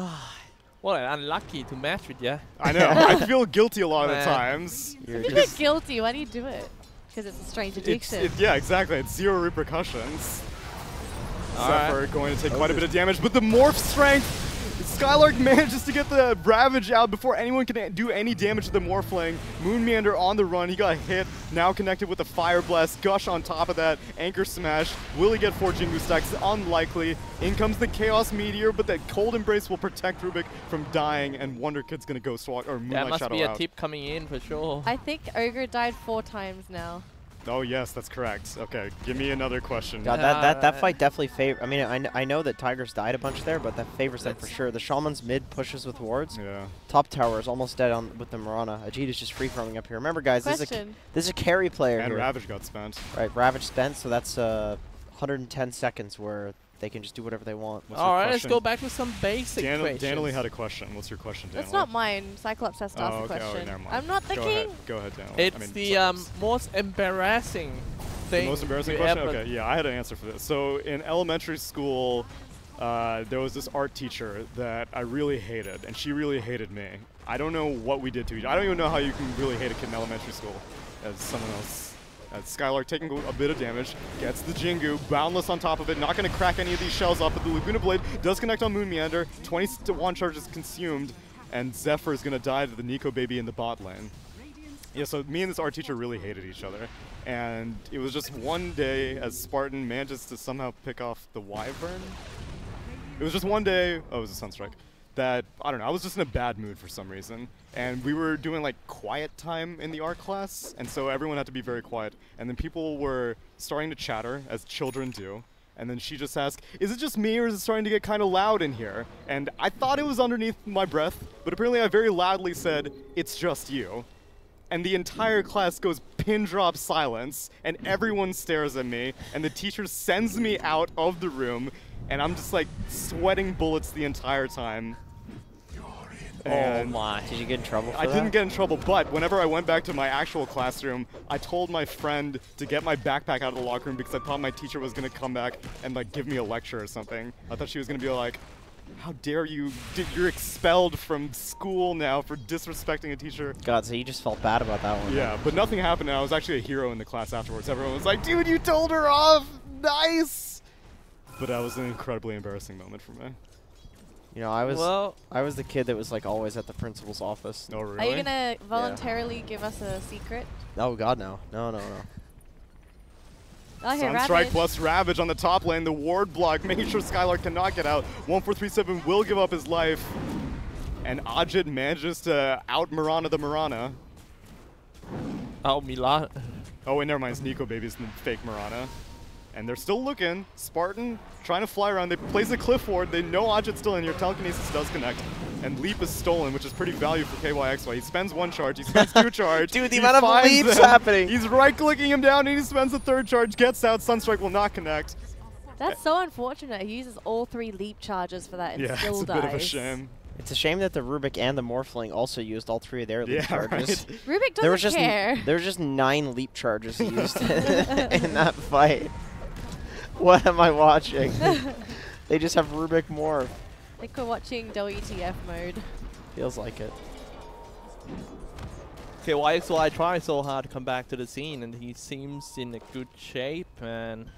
B: Well, unlucky to match with ya.
C: I know. I feel guilty a lot of the
B: Man.
C: times.
A: You're
D: If you
A: just-
D: get guilty, why do you do it? Because it's a strange addiction.
C: Yeah, exactly. It's zero repercussions.
B: Alright.
C: Zephyr going to take quite a bit of damage, but the morph strength, Skylark manages to get the Ravage out before anyone can do any damage to the Morphling. Moon Meander on the run, he got hit, now connected with a Fire Blast, Gush on top of that, Anchor Smash. Will he get 4 Jingu stacks? Unlikely. In comes the Chaos Meteor, but that Cold Embrace will protect Rubik from dying, and Wonder Kid's gonna go swat or
B: There
C: Moonlight
B: must
C: Shadow
B: be a
C: out.
B: tip coming in for sure.
D: I think Ogre died 4 times now.
C: Oh yes, that's correct. Okay, give me another question.
A: God, that fight definitely favors. I mean, I know that Tigers died a bunch there, but that favors them for sure. The Shaman's mid pushes with wards.
C: Yeah.
A: Top tower is almost dead on with the Mirana. Ajita's just free farming up here. Remember, guys, this is a carry player
C: And
A: here.
C: Ravage got spent.
A: Right, Ravage spent, so that's 110 seconds where they can just do whatever they want.
C: What's your
B: Alright, let's
C: question?
B: go back to some basic questions.
C: Danelie had a question. What's your question, Danelie?
D: That's not mine. Cyclops has to ask
C: Oh,
D: the
C: okay. Oh,
D: question.
C: never mind.
D: I'm not the
C: Go
D: king.
C: Ahead. Go ahead, Danelie.
B: It's
C: I mean,
B: the
C: Cyclops.
B: most embarrassing
C: The
B: thing.
C: most embarrassing
B: you
C: question?
B: ever-
C: Okay, yeah, I had an answer for this. So in elementary school, there was this art teacher that I really hated, and she really hated me. I don't know what we did to each other. I don't even know how you can really hate a kid in elementary school as someone else. Skylark taking a bit of damage, gets the Jingu, Boundless on top of it, not going to crack any of these shells off, but the Laguna Blade does connect on Moon Meander, 20-1 charge is consumed, and Zephyr is going to die to the Nico baby in the bot lane. Yeah, so me and this art teacher really hated each other, and it was just one day as Spartan manages to somehow pick off the Wyvern. It was just one day, oh, it was a Sunstrike, that, I don't know, I was just in a bad mood for some reason, and we were doing like quiet time in the art class, and so everyone had to be very quiet, and then people were starting to chatter, as children do, and then she just asked, is it just me or is it starting to get kind of loud in here? And I thought it was underneath my breath, but apparently I very loudly said, it's just you. And the entire class goes pin drop silence, and everyone stares at me, and the teacher sends me out of the room, and I'm just like sweating bullets the entire time. And
A: Did you get in trouble for
C: I
A: that?
C: didn't get in trouble, but whenever I went back to my actual classroom, I told my friend to get my backpack out of the locker room because I thought my teacher was gonna come back and like give me a lecture or something. I thought she was gonna be like, how dare you, you're expelled from school now for disrespecting a teacher.
A: God, so you just felt bad about that one.
C: Yeah, but nothing happened, and I was actually a hero in the class afterwards. Everyone was like, dude, you told her off! Nice! But that was an incredibly embarrassing moment for me.
A: You know, I
B: Well,
A: was the kid that was like always at the principal's office.
C: Oh, really?
D: Are you gonna voluntarily give us a secret?
A: Oh God, no. No.
D: Oh, here,
C: Sunstrike
D: Ravage.
C: plus Ravage on the top lane, the ward block, making sure Skylark cannot get out. 1437 will give up his life. And Ajit manages to out Mirana the Mirana.
B: oh, Milan.
C: Oh, wait, never mind. It's Nico Baby's the fake Mirana. And they're still looking. Spartan trying to fly around. They place a cliff ward. They know Ajit's still in here. Telekinesis does connect. And leap is stolen, which is pretty valuable for KYXY. He spends 1 charge. He spends 2 charge.
A: Dude, the
C: He
A: amount of
C: finds
A: leaps
C: them.
A: happening.
C: He's right-clicking him down, and he spends the 3rd charge. Gets out. Sunstrike will not connect.
D: That's so unfortunate. He uses all 3 leap charges for that and
C: Yeah,
D: still
C: it's a
D: dies.
C: bit of a shame.
A: It's a shame that the Rubik and the Morphling also used all 3 of their leap charges.
C: Right.
D: Rubik doesn't care.
A: There was just 9 leap charges used in that fight. What am I watching? They just have Rubik Morph.
D: I think we're watching WTF mode.
A: Feels like it.
B: KYXY tried so hard to come back to the scene, and he seems in a good shape. And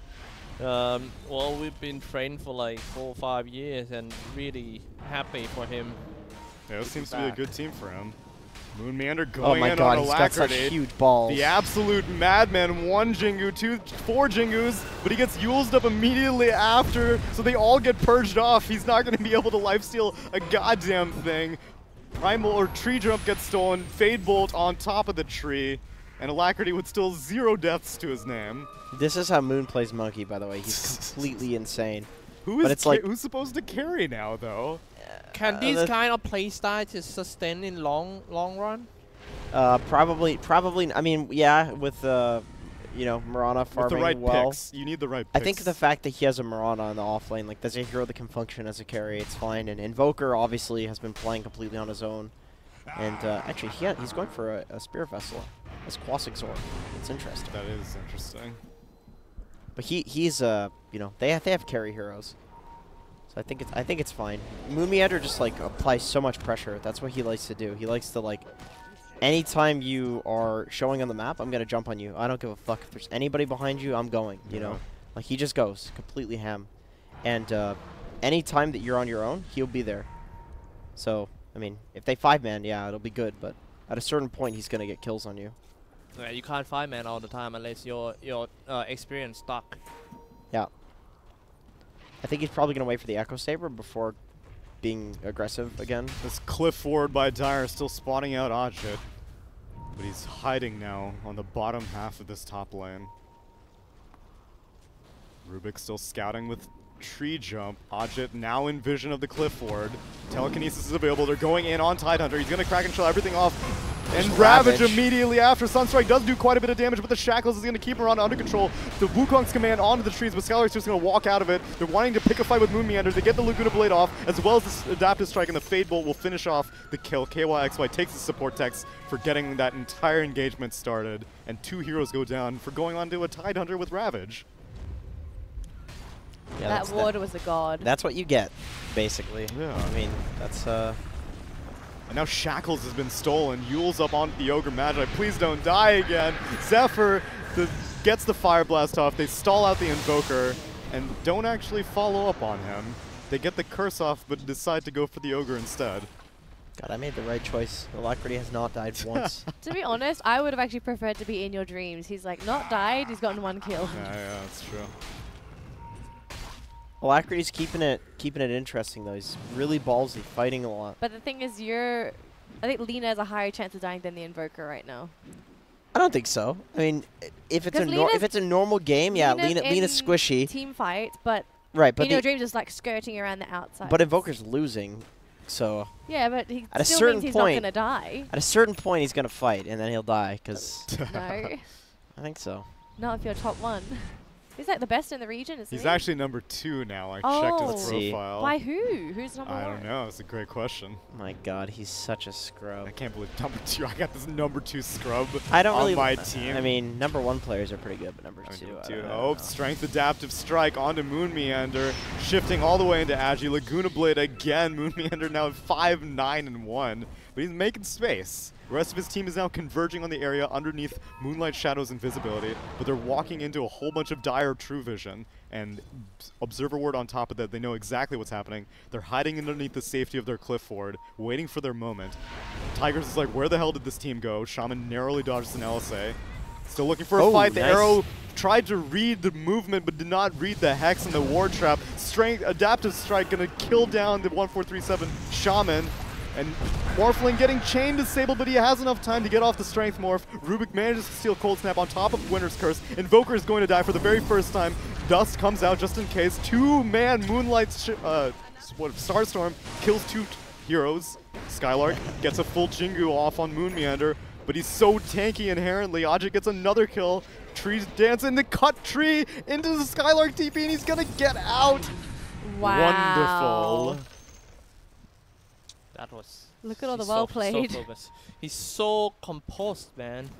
B: well, we've been training for like 4 or 5 years, and really happy for him.
C: Yeah, it seems to be a good team for him. Moon Meander
A: Oh
C: going
A: my
C: in
A: god,
C: on
A: he's got such
C: Alacrity.
A: huge balls.
C: The absolute madman, 1 Jingu, 4 Jingus, but he gets Yulesed up immediately after, so they all get purged off. He's not going to be able to lifesteal a goddamn thing. Primal or Tree Jump gets stolen, Fade Bolt on top of the tree, and Alacrity with still 0 deaths to his name.
A: This is how Moon plays Monkey, by the way. He's completely insane.
C: Who's supposed to carry now, though?
B: Can this kind of playstyle just sustain in long run?
A: Probably. I mean, yeah, with you know, Mirana farming
C: With the right
A: well.
C: picks. You need the right
A: I
C: picks.
A: think the fact that he has a Mirana on the offlane, like, that's a hero that can function as a carry. It's fine. And Invoker obviously has been playing completely on his own. And actually, he's going for a Spear Vessel as Quasixor. It's interesting.
C: That is interesting.
A: But he's you know, they have carry heroes. So I think it's fine. Moon Meander just like applies so much pressure. That's what he likes to do. He likes to like, anytime you are showing on the map, I'm gonna jump on you. I don't give a fuck if there's anybody behind you. I'm going. You know, like he just goes completely ham. And anytime that you're on your own, he'll be there. So I mean, if they 5-man, yeah, it'll be good. But at a certain point, he's gonna get kills on you.
B: Yeah, you can't 5-man all the time unless your experience stuck.
A: Yeah. I think he's probably going to wait for the Echo Saber before being aggressive again.
C: This cliff forward by Dire still spawning out Ajit. But he's hiding now on the bottom half of this top lane. Rubik still scouting with Tree Jump. Ajit now in vision of the cliff ward. Telekinesis is available. They're going in on Tidehunter. He's going to crack and chill everything off. And Ravage immediately after. Sunstrike does do quite a bit of damage, but the Shackles is going to keep Miranda under control. The Wukong's command onto the trees, but Skylar's just going to walk out of it. They're wanting to pick a fight with Moon Meander. They get the Laguna Blade off, as well as this Adaptive Strike, and the Fade Bolt will finish off the kill. KYXY takes the support text for getting that entire engagement started, and 2 heroes go down for going on to a Tidehunter with Ravage.
A: Yeah,
D: that ward was a god.
A: That's what you get, basically.
C: Yeah.
A: I mean, that's
C: And now Shackles has been stolen. Yule's up onto the Ogre Magi. Please don't die again. Zephyr gets the Fire Blast off. They stall out the Invoker and don't actually follow up on him. They get the curse off but decide to go for the Ogre instead.
A: God, I made the right choice. Alacrity has not died once.
D: To be honest, I would have actually preferred to be in your dreams. He's like not died, he's gotten 1 kill.
C: Yeah, that's true.
A: Alacrity's keeping it interesting though. He's really ballsy, fighting a lot.
D: But the thing is, I think Lina has a higher chance of dying than the Invoker right now.
A: I don't think so. I mean, if it's a normal game, yeah, Lina's squishy.
D: Team fight, but
A: Right, but
D: in your dreams is like skirting around the outside.
A: But Invoker's losing, so
D: yeah, but he
A: at a
D: still
A: certain
D: means he's
A: point,
D: not gonna die.
A: At a certain point, he's gonna fight, and then he'll die. Cause
D: No,
A: I think so.
D: not if you're top 1. He's like the best in the region, isn't he?
C: He's actually number 2 now. I checked his profile.
D: By who? Who's number 1?
C: I don't know. It's a great question.
A: My God, he's such a scrub.
C: I can't believe number 2. I got this number 2 scrub
A: I don't
C: on
A: really,
C: my team.
A: I mean, number 1 players are pretty good, but number 2, I don't know.
C: Strength Adaptive Strike onto Moon Meander, shifting all the way into Agi. Laguna Blade again. Moon Meander now 5-9-1, but he's making space. The rest of his team is now converging on the area underneath Moonlight Shadow's invisibility, but they're walking into a whole bunch of Dire True Vision, and Observer Ward on top of that. They know exactly what's happening. They're hiding underneath the safety of their cliff ward, waiting for their moment. Tigers is like, where the hell did this team go? Shaman narrowly dodges an LSA. Still looking for a fight. The arrow tried to read the movement, but did not read the Hex and the Ward Trap. Strength Adaptive Strike gonna kill down the 1437 Shaman. And Morphling getting chain disabled, but he has enough time to get off the Strength Morph. Rubik manages to steal Cold Snap on top of Winter's Curse. Invoker is going to die for the very first time. Dust comes out just in case. Two-man Moonlight Starstorm kills two heroes. Skylark gets a full Jingu off on Moon Meander, but he's so tanky inherently. Ajit gets another kill. Tree's dancing the cut Tree into the Skylark TP, and he's gonna get out.
D: Wow.
C: Wonderful.
B: That was.
D: Look at all the
B: he's
D: well
B: so
D: played.
B: focused. He's so composed, man.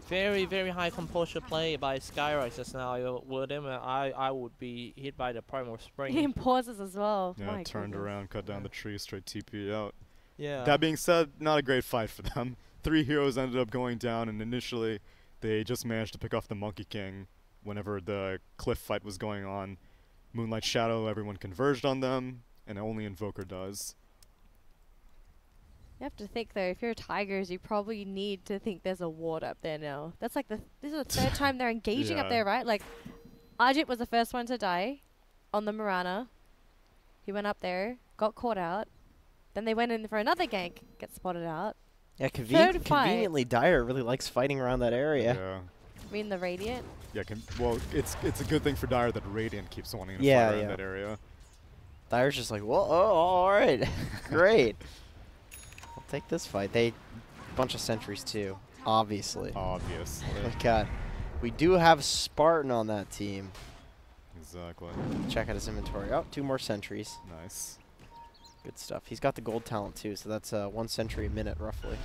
B: Very, very high composure play by Skyrise just now. With him, I would be hit by the Primal Spring.
D: He pauses as well.
C: Yeah,
D: My
C: turned
D: goodness.
C: around, cut down the tree, straight TP out.
B: Yeah.
C: That being said, not a great fight for them. 3 heroes ended up going down, and initially they just managed to pick off the Monkey King whenever the cliff fight was going on. Moonlight Shadow, everyone converged on them, and only Invoker does.
D: You have to think though, if you're Tigers, you probably need to think there's a ward up there now. That's like this is the third time they're engaging up
C: Yeah.
D: there, right? Like, Ajit was the first one to die on the Mirana. He went up there, got caught out. Then they went in for another gank, get spotted out.
A: Yeah,
D: Third fight.
A: conveniently, Dire really likes fighting around that area.
C: Yeah.
D: I mean, the Radiant.
C: Yeah, well, it's a good thing for Dire that Radiant keeps wanting to
A: Yeah,
C: fire in
A: yeah.
C: that area.
A: Dire's just like, well, oh, all right, great. I'll take this fight. They bunch of sentries too, obviously.
C: Obviously.
A: Look at, we do have Spartan on that team.
C: Exactly.
A: Check out his inventory. Oh, 2 more sentries.
C: Nice.
A: Good stuff. He's got the gold talent too, so that's 1 sentry a minute roughly.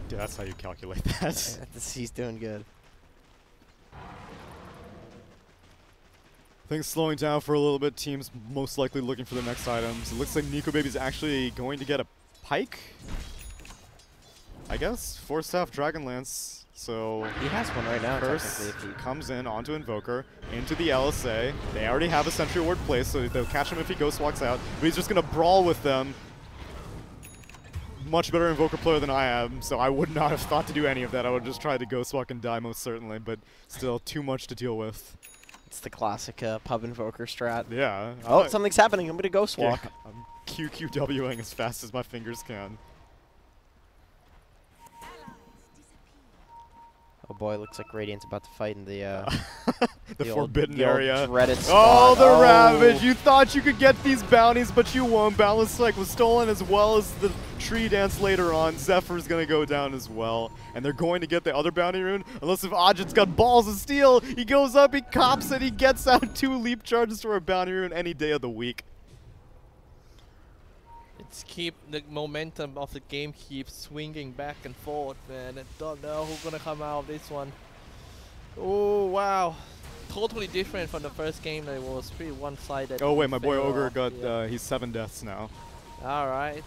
C: Yeah, that's how you calculate that.
A: He's doing good.
C: Things slowing down for a little bit. Teams most likely looking for the next items. It looks like Nico Baby's actually going to get a pike, I guess. 4-staff Dragonlance. So
A: He has one right now.
C: Curse
A: technically, if he-
C: comes in onto Invoker, into the LSA. They already have a Sentry Ward placed, so they'll catch him if he Ghost Walks out. But he's just going to brawl with them. Much better Invoker player than I am, so I would not have thought to do any of that. I would have just tried to Ghost Walk and die most certainly, but still too much to deal with.
A: It's the classic pub invoker strat.
C: Yeah.
A: Oh, something's happening. I'm gonna ghost walk.
C: Yeah, I'm QQWing as fast as my fingers can.
A: Oh boy, looks like Radiant's about to fight in the
C: The
A: old-
C: forbidden
A: the old
C: area.
A: dreaded
C: Oh,
A: spot.
C: the
A: Oh.
C: Ravage! You thought you could get these bounties, but you won't. Balance Strike was stolen as well as the tree dance later on. Zephyr's gonna go down as well. And they're going to get the other bounty rune. Unless if Ajit's got balls of steel, he goes up, he cops it, he gets out 2 leap charges for a bounty rune any day of the week.
B: It's keep the momentum of the game keeps swinging back and forth, man. I don't know who's gonna come out of this one. Oh wow, totally different from the first game. That was pretty one-sided.
C: Oh wait,
B: in
C: my boy
B: favor
C: Ogre
B: of
C: got,
B: the,
C: he's 7 deaths now.
B: all right.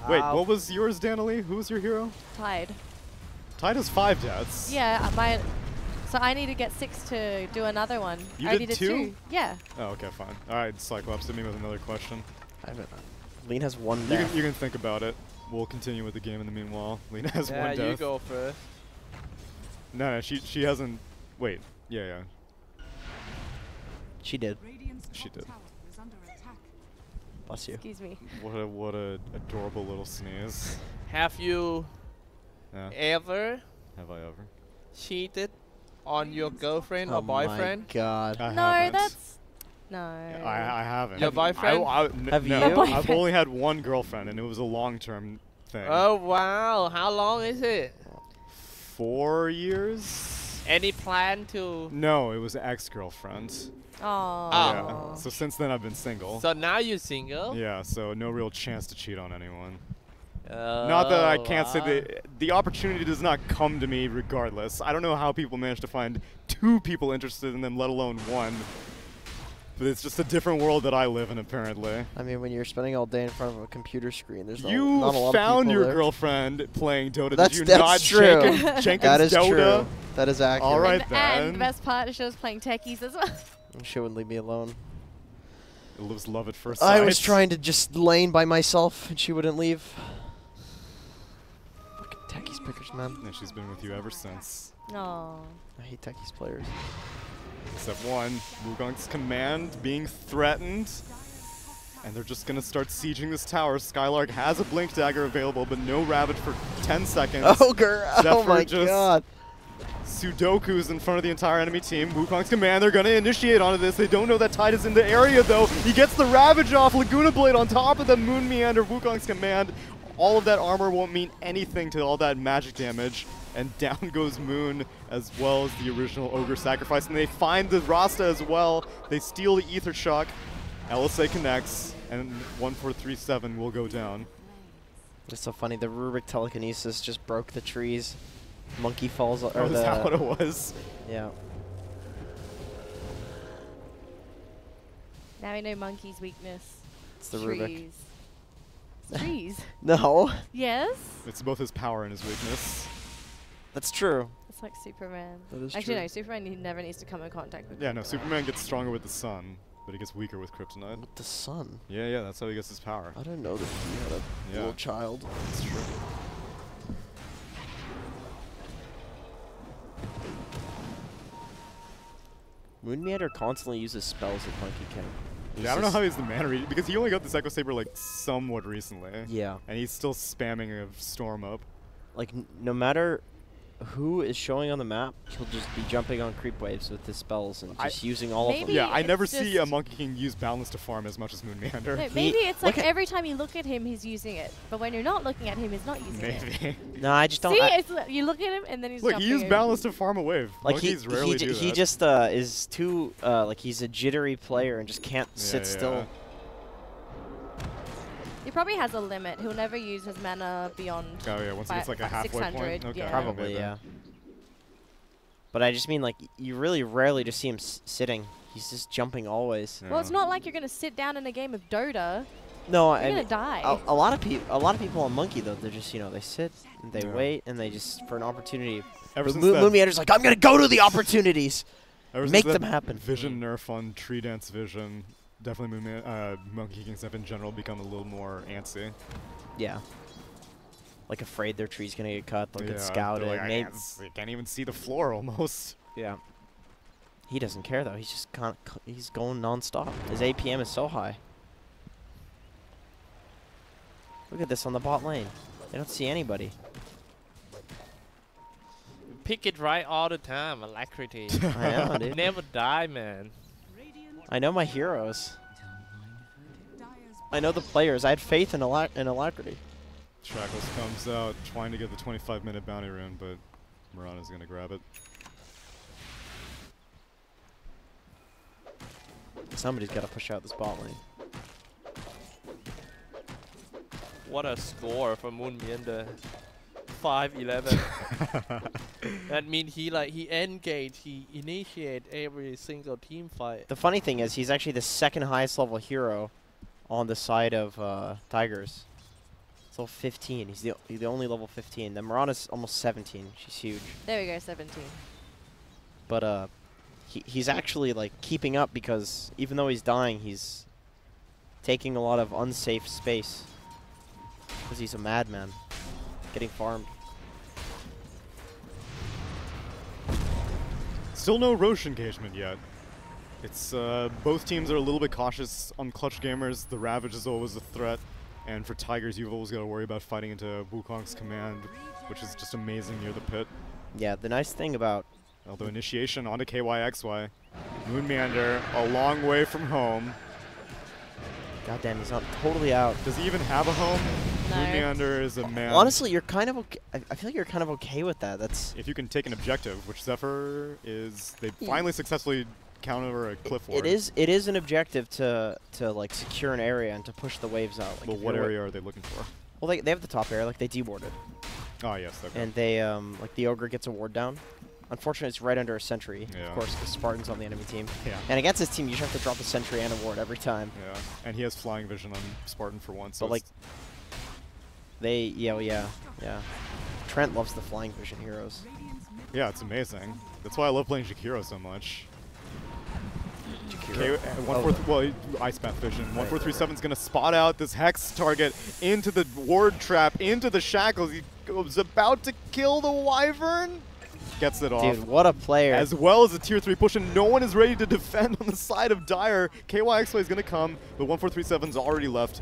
C: Wait, what was yours, Danelie? Who was your hero?
D: Tide.
C: Tide has 5 deaths.
D: Yeah, so I need to get 6 to do another one.
C: You
D: I
C: did
D: needed
C: 2?
D: 2. Yeah.
C: Oh, okay, fine. Alright, Xyclopzz, hit me with another question.
A: I haven't. Lean has 1
C: You
A: death.
C: can think about it. We'll continue with the game in the meanwhile. Lena has 1
B: Yeah,
C: death.
B: you go first.
C: No, she hasn't. Wait, yeah.
A: She did.
C: She did.
A: Bless you.
D: Excuse me.
C: What a adorable little sneeze.
B: Have you
C: Yeah.
B: ever
C: Have I ever?
B: cheated on your girlfriend
A: Oh
B: or boyfriend?
A: my god.
C: I
D: No,
C: haven't.
D: that's no.
C: I haven't.
B: Your boyfriend?
A: Have you?
C: No,
D: Boyfriend.
C: I've only had 1 girlfriend, and it was a long-term thing.
B: Oh wow, how long is it?
C: 4 years?
B: Any plan to?
C: No, it was an ex-girlfriend.
D: Oh.
C: Yeah. So since then I've been single.
B: So now you're single?
C: Yeah, so no real chance to cheat on anyone.
B: Oh,
C: Not that I can't say
B: wow.
C: that the opportunity does not come to me regardless. I don't know how people manage to find 2 people interested in them, let alone 1. But it's just a different world that I live in, apparently.
A: I mean, when you're spending all day in front of a computer screen, there's not a
C: You
A: lot of
C: found
A: people
C: your
A: there.
C: girlfriend playing Dota.
A: That's-
C: Did you
A: that's
C: not
A: true.
C: Jenkins
A: That is
C: Dota?
A: true. That is accurate.
C: All right,
D: And the
C: then.
D: best part is she was playing techies as well.
A: She wouldn't leave me alone.
C: It was love at first sight.
A: I was trying to just lane by myself, and she wouldn't leave. Fucking techies pickers, man.
C: And she's been with you ever since.
D: No.
A: I hate techies players.
C: Except 1, Wukong's command being threatened. And they're just going to start sieging this tower. Skylark has a Blink Dagger available, but no Ravage for 10 seconds.
A: Ogre! Oh
C: Zephyr
A: my
C: just
A: god.
C: Sudoku's in front of the entire enemy team. Wukong's command, they're going to initiate onto this. They don't know that Tide is in the area, though. He gets the Ravage off. Laguna Blade on top of the Moon Meander. Wukong's command. All of that armor won't mean anything to all that magic damage. And down goes Moon, as well as the original Ogre sacrifice. And they find the Rasta as well. They steal the Ether Shock. LSA connects, and 1437 will go down.
A: It's so funny. The Rubik telekinesis just broke the trees. Monkey falls. Or
C: Is that what it was?
A: Yeah.
D: Now we know Monkey's weakness.
A: It's the Rubik.
D: Trees. Trees.
A: No.
D: Yes.
C: It's both his power and his weakness.
A: That's true.
D: It's like Superman.
A: That is
D: Actually,
A: true.
D: no. Superman never needs to come in contact with.
C: Yeah, no, Superman gets stronger with the sun, but he gets weaker with kryptonite.
A: With the sun.
C: Yeah, that's how he gets his power.
A: I didn't know that he had a
C: Yeah.
A: little child.
C: That's true.
A: Moon Meander constantly uses spells with Monkey King.
C: Yeah, I don't know how he's the mana read, because he only got this Echo Saber like somewhat recently.
A: Yeah.
C: And he's still spamming a Storm up.
A: Like, no matter who is showing on the map, he'll just be jumping on creep waves with his spells and just using all of
D: Maybe
A: them.
C: Yeah, I
D: it's
C: never see a
D: just-
C: Monkey King use Balance to farm as much as Moon Meander.
D: No, maybe it's like
A: look at-
D: every time you look at him, he's using it. But when you're not looking at him, he's not using it.
C: Maybe.
A: No, I just don't.
D: See,
A: I-
D: it's, you look at him and then he's
C: Look,
D: jumping
C: he used
D: over.
C: Balance to farm a wave.
A: like
C: Monkeys rarely do that.
A: he just is too like he's a jittery player and just can't sit
C: Yeah.
A: still.
D: He probably has a limit. He'll never use his mana beyond.
C: Oh yeah, once he gets like a
D: about
C: halfway
D: 600,
C: point. Okay,
D: yeah.
A: Probably,
C: maybe.
A: yeah. But I just mean like you really rarely just see him sitting. He's just jumping always.
D: Well, it's not like you're gonna sit down in a game of Dota.
A: No,
D: You're
A: I
D: gonna
A: mean,
D: die.
A: a lot of people on Monkey though, they're just they sit and they
C: Yeah.
A: wait and they just for an opportunity.
C: Ever
A: But
C: since
A: Moon
C: that-
A: Meander's like, I'm gonna go to the opportunities.
C: Ever since
A: Make
C: that
A: them happen.
C: Vision nerf on Tree Dance Vision, definitely Monkey Kings have in general become a little more antsy.
A: Yeah. Like afraid their tree's gonna get cut, they'll
C: Yeah,
A: get scouted.
C: they're like,
A: maybe,
C: they can't even see the floor almost.
A: yeah. He doesn't care though. He's just he's going nonstop. His APM is so high. Look at this on the bot lane. They don't see anybody.
B: Pick it right all the time, Alacrity.
A: I know, dude.
B: Never die, man.
A: I know my heroes. I know the players. I had faith in Alacrity.
C: Shackles comes out trying to get the 25-minute bounty rune, but Mirana's gonna grab it.
A: Somebody's got to push out this bot lane.
B: What a score for Moon Meander. 5-11. That means he engage, he initiate every single team fight.
A: The funny thing is, he's actually the second highest level hero on the side of Tigers. It's level 15. He's the only level 15. Then Mirana's almost 17. She's huge.
D: There we go, 17.
A: But he's actually like keeping up because even though he's dying, he's taking a lot of unsafe space because he's a madman, getting farmed.
C: Still no Roche engagement yet. It's both teams are a little bit cautious on Clutch Gamers. The Ravage is always a threat, and for Tigers, you've always got to worry about fighting into Wukong's command, which is just amazing near the pit.
A: Yeah, the nice thing about
C: Although initiation onto KYXY. Moon Meander, a long way from home.
A: goddamn, he's not totally out.
C: Does he even have a home?
D: No.
C: Moon Meander is a man.
A: Honestly, you're kind of okay. I feel like you're kind of okay with that. That's
C: If you can take an objective, which Zephyr is, they
A: Yeah.
C: finally successfully counter a cliff ward.
A: it is an objective to like secure an area and to push the waves out. Like
C: But
A: if
C: what
A: you're
C: area are they looking for?
A: Well, they have the top area, like they dewarded,
C: Oh yes, okay.
A: and they like the ogre gets a ward down. Unfortunately, it's right under a sentry,
C: Yeah.
A: of course, because Spartan's on the enemy team.
C: Yeah.
A: And against this team, you just have to drop a sentry and a ward every time.
C: Yeah, and he has flying vision on Spartan for once. So
A: But like,
C: it's-
A: yeah. Trent loves the flying vision heroes.
C: yeah, it's amazing. That's why I love playing Jakiro so much. Okay, well, Ice Path Vision. 1437's gonna spot out this Hex target into the ward trap, into the shackles. He was about to kill the Wyvern. Gets it off.
A: Dude, what a player!
C: As well as a tier 3 push, and no one is ready to defend on the side of Dire. KYXY is going to come, but 1437's already left.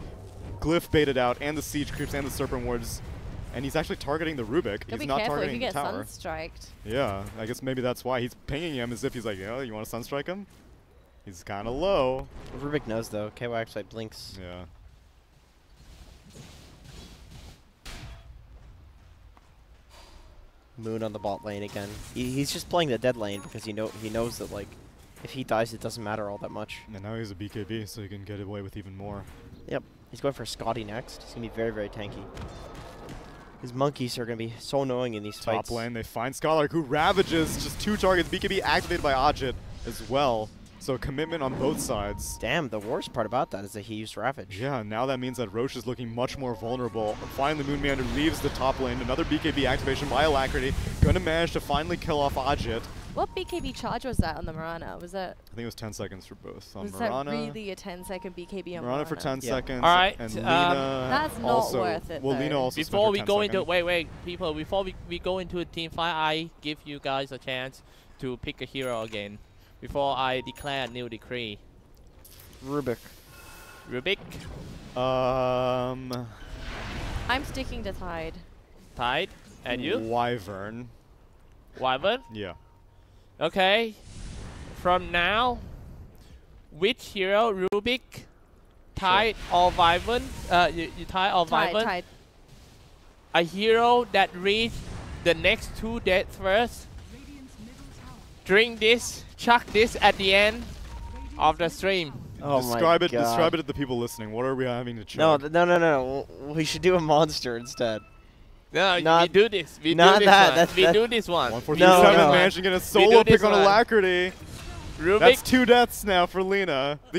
C: Glyph baited out, and the Siege Creeps, and the Serpent Wards. And he's actually targeting the Rubik.
D: Gotta be
C: He's not
D: careful if
C: targeting
D: you
C: the
D: get
C: tower.
D: sunstriked.
C: Yeah, I guess maybe that's why. He's pinging him as if he's like, you want to sunstrike him? He's kind of low.
A: Rubik knows, though. KY actually blinks.
C: Yeah.
A: Moon on the bot lane again. He's just playing the dead lane because he knows that, like, if he dies, it doesn't matter all that much.
C: And now he's a BKB, so he can get away with even more.
A: Yep. He's going for Scotty next. He's going to be very, very tanky. His monkeys are going to be so annoying in these fights.
C: Top lane, they find Scholar, who ravages just 2 targets. BKB activated by Ajit as well. So commitment on both sides.
A: Damn, the worst part about that is that he used Ravage.
C: Yeah, now that means that Roche is looking much more vulnerable. Finally, Moonmeander leaves the top lane. Another BKB activation by Alacrity. Gonna manage to finally kill off Ajit.
D: What BKB charge was that on the Mirana? Was that?
C: I think it was 10 seconds for both. On
D: Was
C: Mirana,
D: that really a 10-second BKB on
C: Mirana for 10
A: Yeah.
C: seconds.
B: All right,
C: And Lina
D: That's not
C: also,
D: worth it,
C: well,
D: though.
C: Lina also
B: Before we
C: spent her
B: go
C: 10
B: into
C: seconds.
B: wait, people. Before we go into a team fight, I give you guys a chance to pick a hero again. Before I declare a new decree.
A: Rubik.
B: Rubik,
D: I'm sticking to Tide.
B: Tide, and you,
C: Wyvern.
B: Wyvern.
C: Yeah.
B: Okay. From now, which hero, Rubik, Tide or Wyvern? You Tide or Wyvern?
D: Tide.
B: A hero that reads the next 2 deaths first. Drink this, chuck this at the end of the stream.
A: Oh
C: Describe
A: my
C: it.
A: God.
C: Describe it to the people listening. What are we having to check?
A: No. We should do a monster instead.
B: No,
A: Not-
B: we do this. We do
A: not
B: this
A: that,
B: one.
A: that's-
B: We
A: that-
B: do this one.
C: 147
A: No.
C: managing to get a
B: do
C: solo
B: this
C: pick on
B: one.
C: Alacrity.
B: Rubik.
C: That's 2 deaths now for Lina. The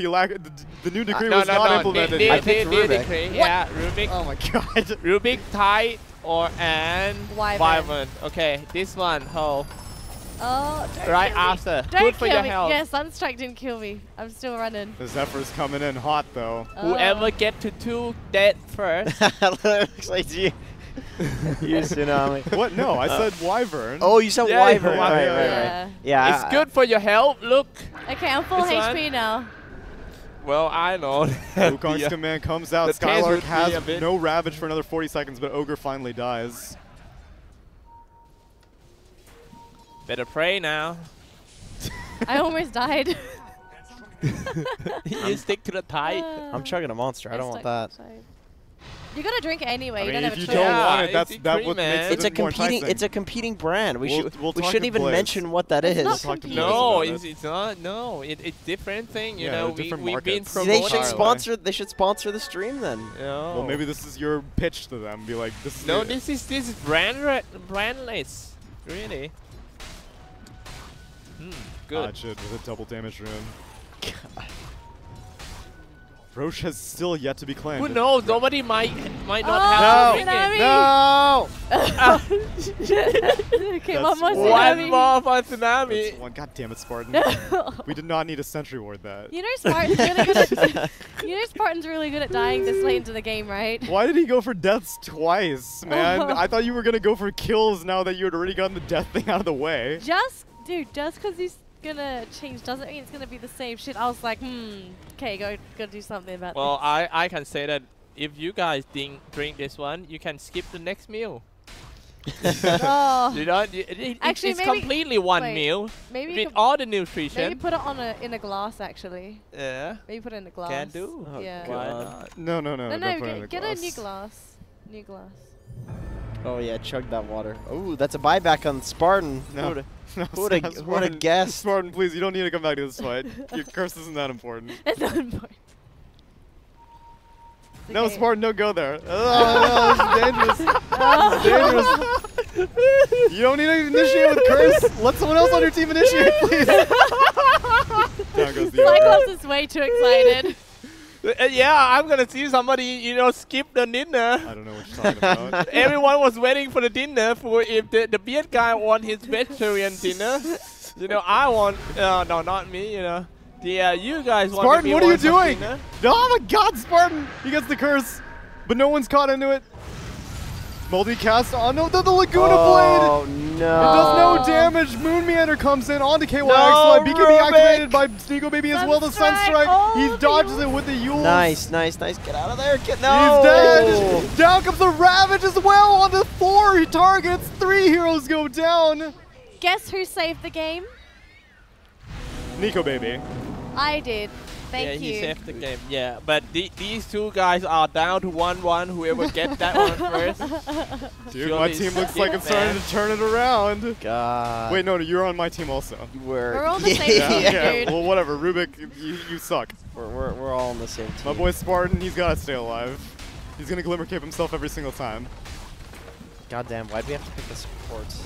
C: new decree was not implemented.
A: I picked Rubik.
B: Decree. Yeah, Rubik.
C: Oh my god.
B: Rubik, Tide, or and
D: Wyvern.
B: Okay, this one. Oh,
D: Oh, don't
B: right
D: kill me.
B: after.
D: Don't
B: Good for
D: kill
B: your
D: me.
B: health.
D: Yeah, Sunstrike didn't kill me. I'm still running.
C: The Zephyr's coming in hot though.
B: Whoever get to 2 dead first.
A: Looks like you. You Tsunami.
C: What? No, I said Wyvern.
A: Oh, you said
B: Yeah,
A: Wyvern.
B: yeah,
A: Right.
D: yeah.
A: Yeah.
B: It's good for your health. Look.
D: Okay, I'm full
B: This one?
D: HP now.
B: Well, I know.
C: Wukong's
B: Yeah.
C: command comes out.
B: the taste
C: Skylark
B: would be a
C: has
B: bit-
C: no Ravage for another 40 seconds, but Ogre finally dies.
B: Better pray now.
D: I almost died.
B: You stick to the Tide.
A: I'm chugging a monster. I don't want that.
D: You gotta drink it anyway.
C: I
D: you
C: mean,
D: don't
C: if
D: have a
C: you
D: choice.
C: don't
B: Yeah,
C: want it,
B: it's
C: that's
B: a
C: that
B: cream,
C: what
B: man.
C: makes
A: It's a
C: it more
A: competing.
C: enticing.
A: It's a competing brand. We
C: We'll talk
A: shouldn't
C: to
A: even
C: Blaze.
A: mention what that
D: It's
A: is.
D: not
C: Talk to
D: competing.
C: Blaze
B: No,
C: about
B: it's,
C: it.
B: it's not. No, it's different thing. You
C: Yeah,
B: know,
C: different
B: we've been
C: markets.
B: promoting.
A: They should
C: Right.
A: sponsor. They should sponsor the stream then.
B: No.
C: Well, maybe this is your pitch to them. Be like, this is
B: No,
C: the-
B: this is brandless. Really. Good.
C: Ajit with a double damage rune. Roche has still yet to be claimed.
B: Who knows? Somebody might not
D: Oh,
B: have to drink
D: Tsunami.
B: it.
C: No!
D: Okay,
C: That's
D: one more
C: one.
B: One
D: Tsunami.
B: more for
C: That's
B: Tsunami.
C: one. God damn it, Spartan. We did not need a sentry ward that.
D: You know Spartan's really good at you know Spartan's really good at dying this late into the game, right?
C: Why did he go for deaths twice, man? I thought you were gonna go for kills now that you had already gotten the death thing out of the way.
D: Just because he's gonna change doesn't mean it's gonna be the same shit. I was like, okay, go do something about
B: Well,
D: this.
B: I can say that if you guys drink this one, you can skip the next meal.
D: Oh,
B: You know,
D: Actually,
B: it's
D: maybe-
B: completely one
D: wait,
B: meal
D: maybe you
B: with
D: can,
B: all the
D: maybe
B: nutrition.
D: put it on in a glass actually.
B: Yeah.
D: Maybe put it in a glass.
B: Can do.
A: Oh,
D: Yeah.
B: Why
A: God.
B: not?
C: No,
D: No,
C: don't put it in
D: get
C: the
D: a
C: glass.
D: new glass. New glass.
A: Oh yeah, chug that water. Oh, that's a buyback on Spartan.
C: No.
A: Who'da-
C: No,
A: Who'da
C: Spartan,
A: guessed?
C: Spartan, please, you don't need to come back to this fight. Your curse isn't that important.
D: It's not important. It's
C: No,
D: okay.
C: Spartan, don't go there. Oh, no, this is dangerous.
D: Oh.
C: This is dangerous. You don't need to initiate with curse. Let someone else on your team initiate, please. Down goes the ogre.
D: Cyclops is way too excited.
B: Yeah, I'm gonna see somebody, skip the dinner.
C: I don't know what you're talking about.
B: Everyone was waiting for the dinner for if the beard guy want his vegetarian dinner. I want, no, not me, you guys want
C: Spartan,
B: me
C: what are you
B: want some
C: doing?
B: dinner.
C: Oh my god, Spartan! He gets the curse, but no one's caught into it. Multicast on the Laguna Blade!
A: Oh no.
C: It does no damage. Moon Meander comes in onto KYX.
A: No,
C: BKB
A: Rubik.
C: activated by Sneeko Baby as well. The Sunstrike.
D: Oh,
C: He
D: the
C: dodges
D: Yules.
C: it with the Yules.
A: Nice. Get out of there. No.
C: He's dead. Down comes the Ravage as well onto 4 targets. 3 heroes go down.
D: Guess who saved the game?
C: Nico Baby.
D: I did. Thank
B: yeah,
D: you.
B: he saved the game. Yeah, but these two guys are down to 1-1. Whoever gets that one first.
C: Dude, my team looks like it's starting to turn it around.
A: God.
C: Wait, no, you're on my team also.
D: We're all the same
C: Yeah,
D: team,
C: yeah.
D: dude.
C: Well, whatever. Rubik, you suck.
A: We're all on the same team.
C: My boy Spartan, he's got to stay alive. He's going to Glimmer Cape himself every single time.
A: Goddamn, why'd we have to pick the supports?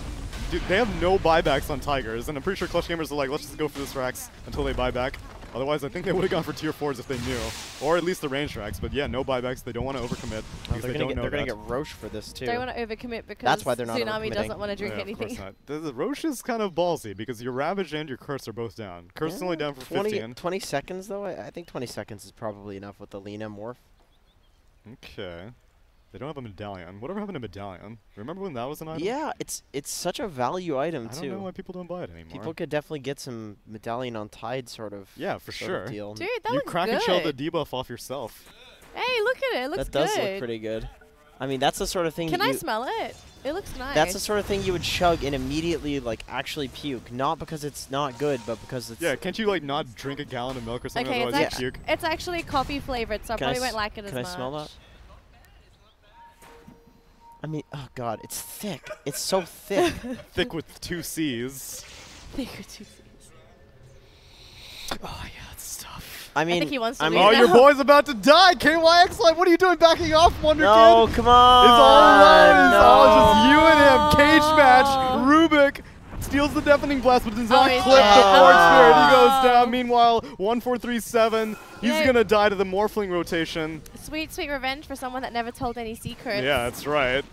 C: Dude, they have no buybacks on Tigers, and I'm pretty sure Clutch Gamers are like, let's just go for this Rax until they buy back. Otherwise, I think they would have gone for tier 4s if they knew. Or at least the range Rax, but yeah, no buybacks. They don't want to overcommit because they don't know
A: They're
C: that.
A: gonna get Roche for this too.
D: Don't want to overcommit because
A: That's why they're not
D: Tsunami
A: overcommitting.
D: doesn't want to drink
C: Yeah,
D: anything.
C: Of course not. The Roche is kind of ballsy because your Ravage and your Curse are both down. Curse is only down for 15.
A: 20 seconds though. I think 20 seconds is probably enough with the Lina morph.
C: Okay. They don't have a medallion. Whatever happened to medallion? Remember when that was an item?
A: Yeah, it's such a value item
C: I
A: too.
C: don't know why people don't buy it anymore.
A: People could definitely get some medallion on Tide sort of.
C: Yeah, for
A: sort
C: sure.
A: of deal.
D: Dude, that
C: you
D: looks
C: crack
D: good.
C: and shell the debuff off yourself.
D: Hey, look at it. It looks
A: that does
D: good.
A: look pretty good. I mean, that's the sort of thing.
D: Can
A: that
D: I
A: you,
D: smell it? It looks nice.
A: That's the sort of thing you would chug and immediately like actually puke, not because it's not good, but because it's.
C: Yeah, can't you like not drink a gallon of milk or something
D: Okay,
C: otherwise
D: it's,
C: you puke?
D: it's actually coffee flavored, so I
A: Can I
D: probably
A: s-
D: won't like it as
A: Can I
D: much.
A: smell that? I mean, oh god, it's thick. It's so thick.
C: Thick with 2 C's.
A: Oh yeah, it's tough. I mean,
D: think he wants to
A: I
D: leave
A: mean,
C: Oh,
D: now.
C: your boy's about to die! KYX Light, what are you doing backing off, Wonder
A: no,
C: Kid?
A: come on.
C: It's all alive. It's all just you and him.
D: No.
C: Cage match. Rubik steals the Deafening Blast, but does not
D: he's
C: clip the
D: dead.
C: Force Spirit. He
D: Oh.
C: goes down. Meanwhile, 1437. He's
D: Yeah.
C: going to die to the Morphling rotation.
D: Sweet, sweet revenge for someone that never told any secrets.
C: Yeah, that's right.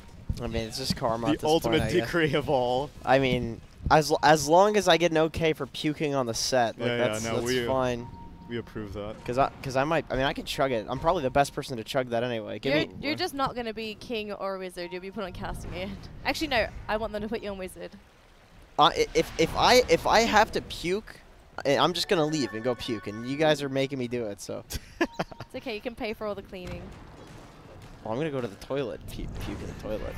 A: I mean, it's just karma.
C: The
A: at this
C: ultimate
A: point, I guess.
C: decree of all.
A: I mean, as long as I get an okay for puking on the set, like
C: Yeah, yeah,
A: that's,
C: no,
A: that's fine.
C: We approve that.
A: Cause I mean, I can chug it. I'm probably the best person to chug that anyway. Give me.
D: You're just not going to be king or wizard. You'll be put on casting it. Actually, no. I want them to put you on wizard.
A: If I have to puke, I'm just gonna leave and go puke, and you guys are making me do it. So
D: It's okay. You can pay for all the cleaning.
A: well, I'm gonna go to the toilet. Puke in the toilet.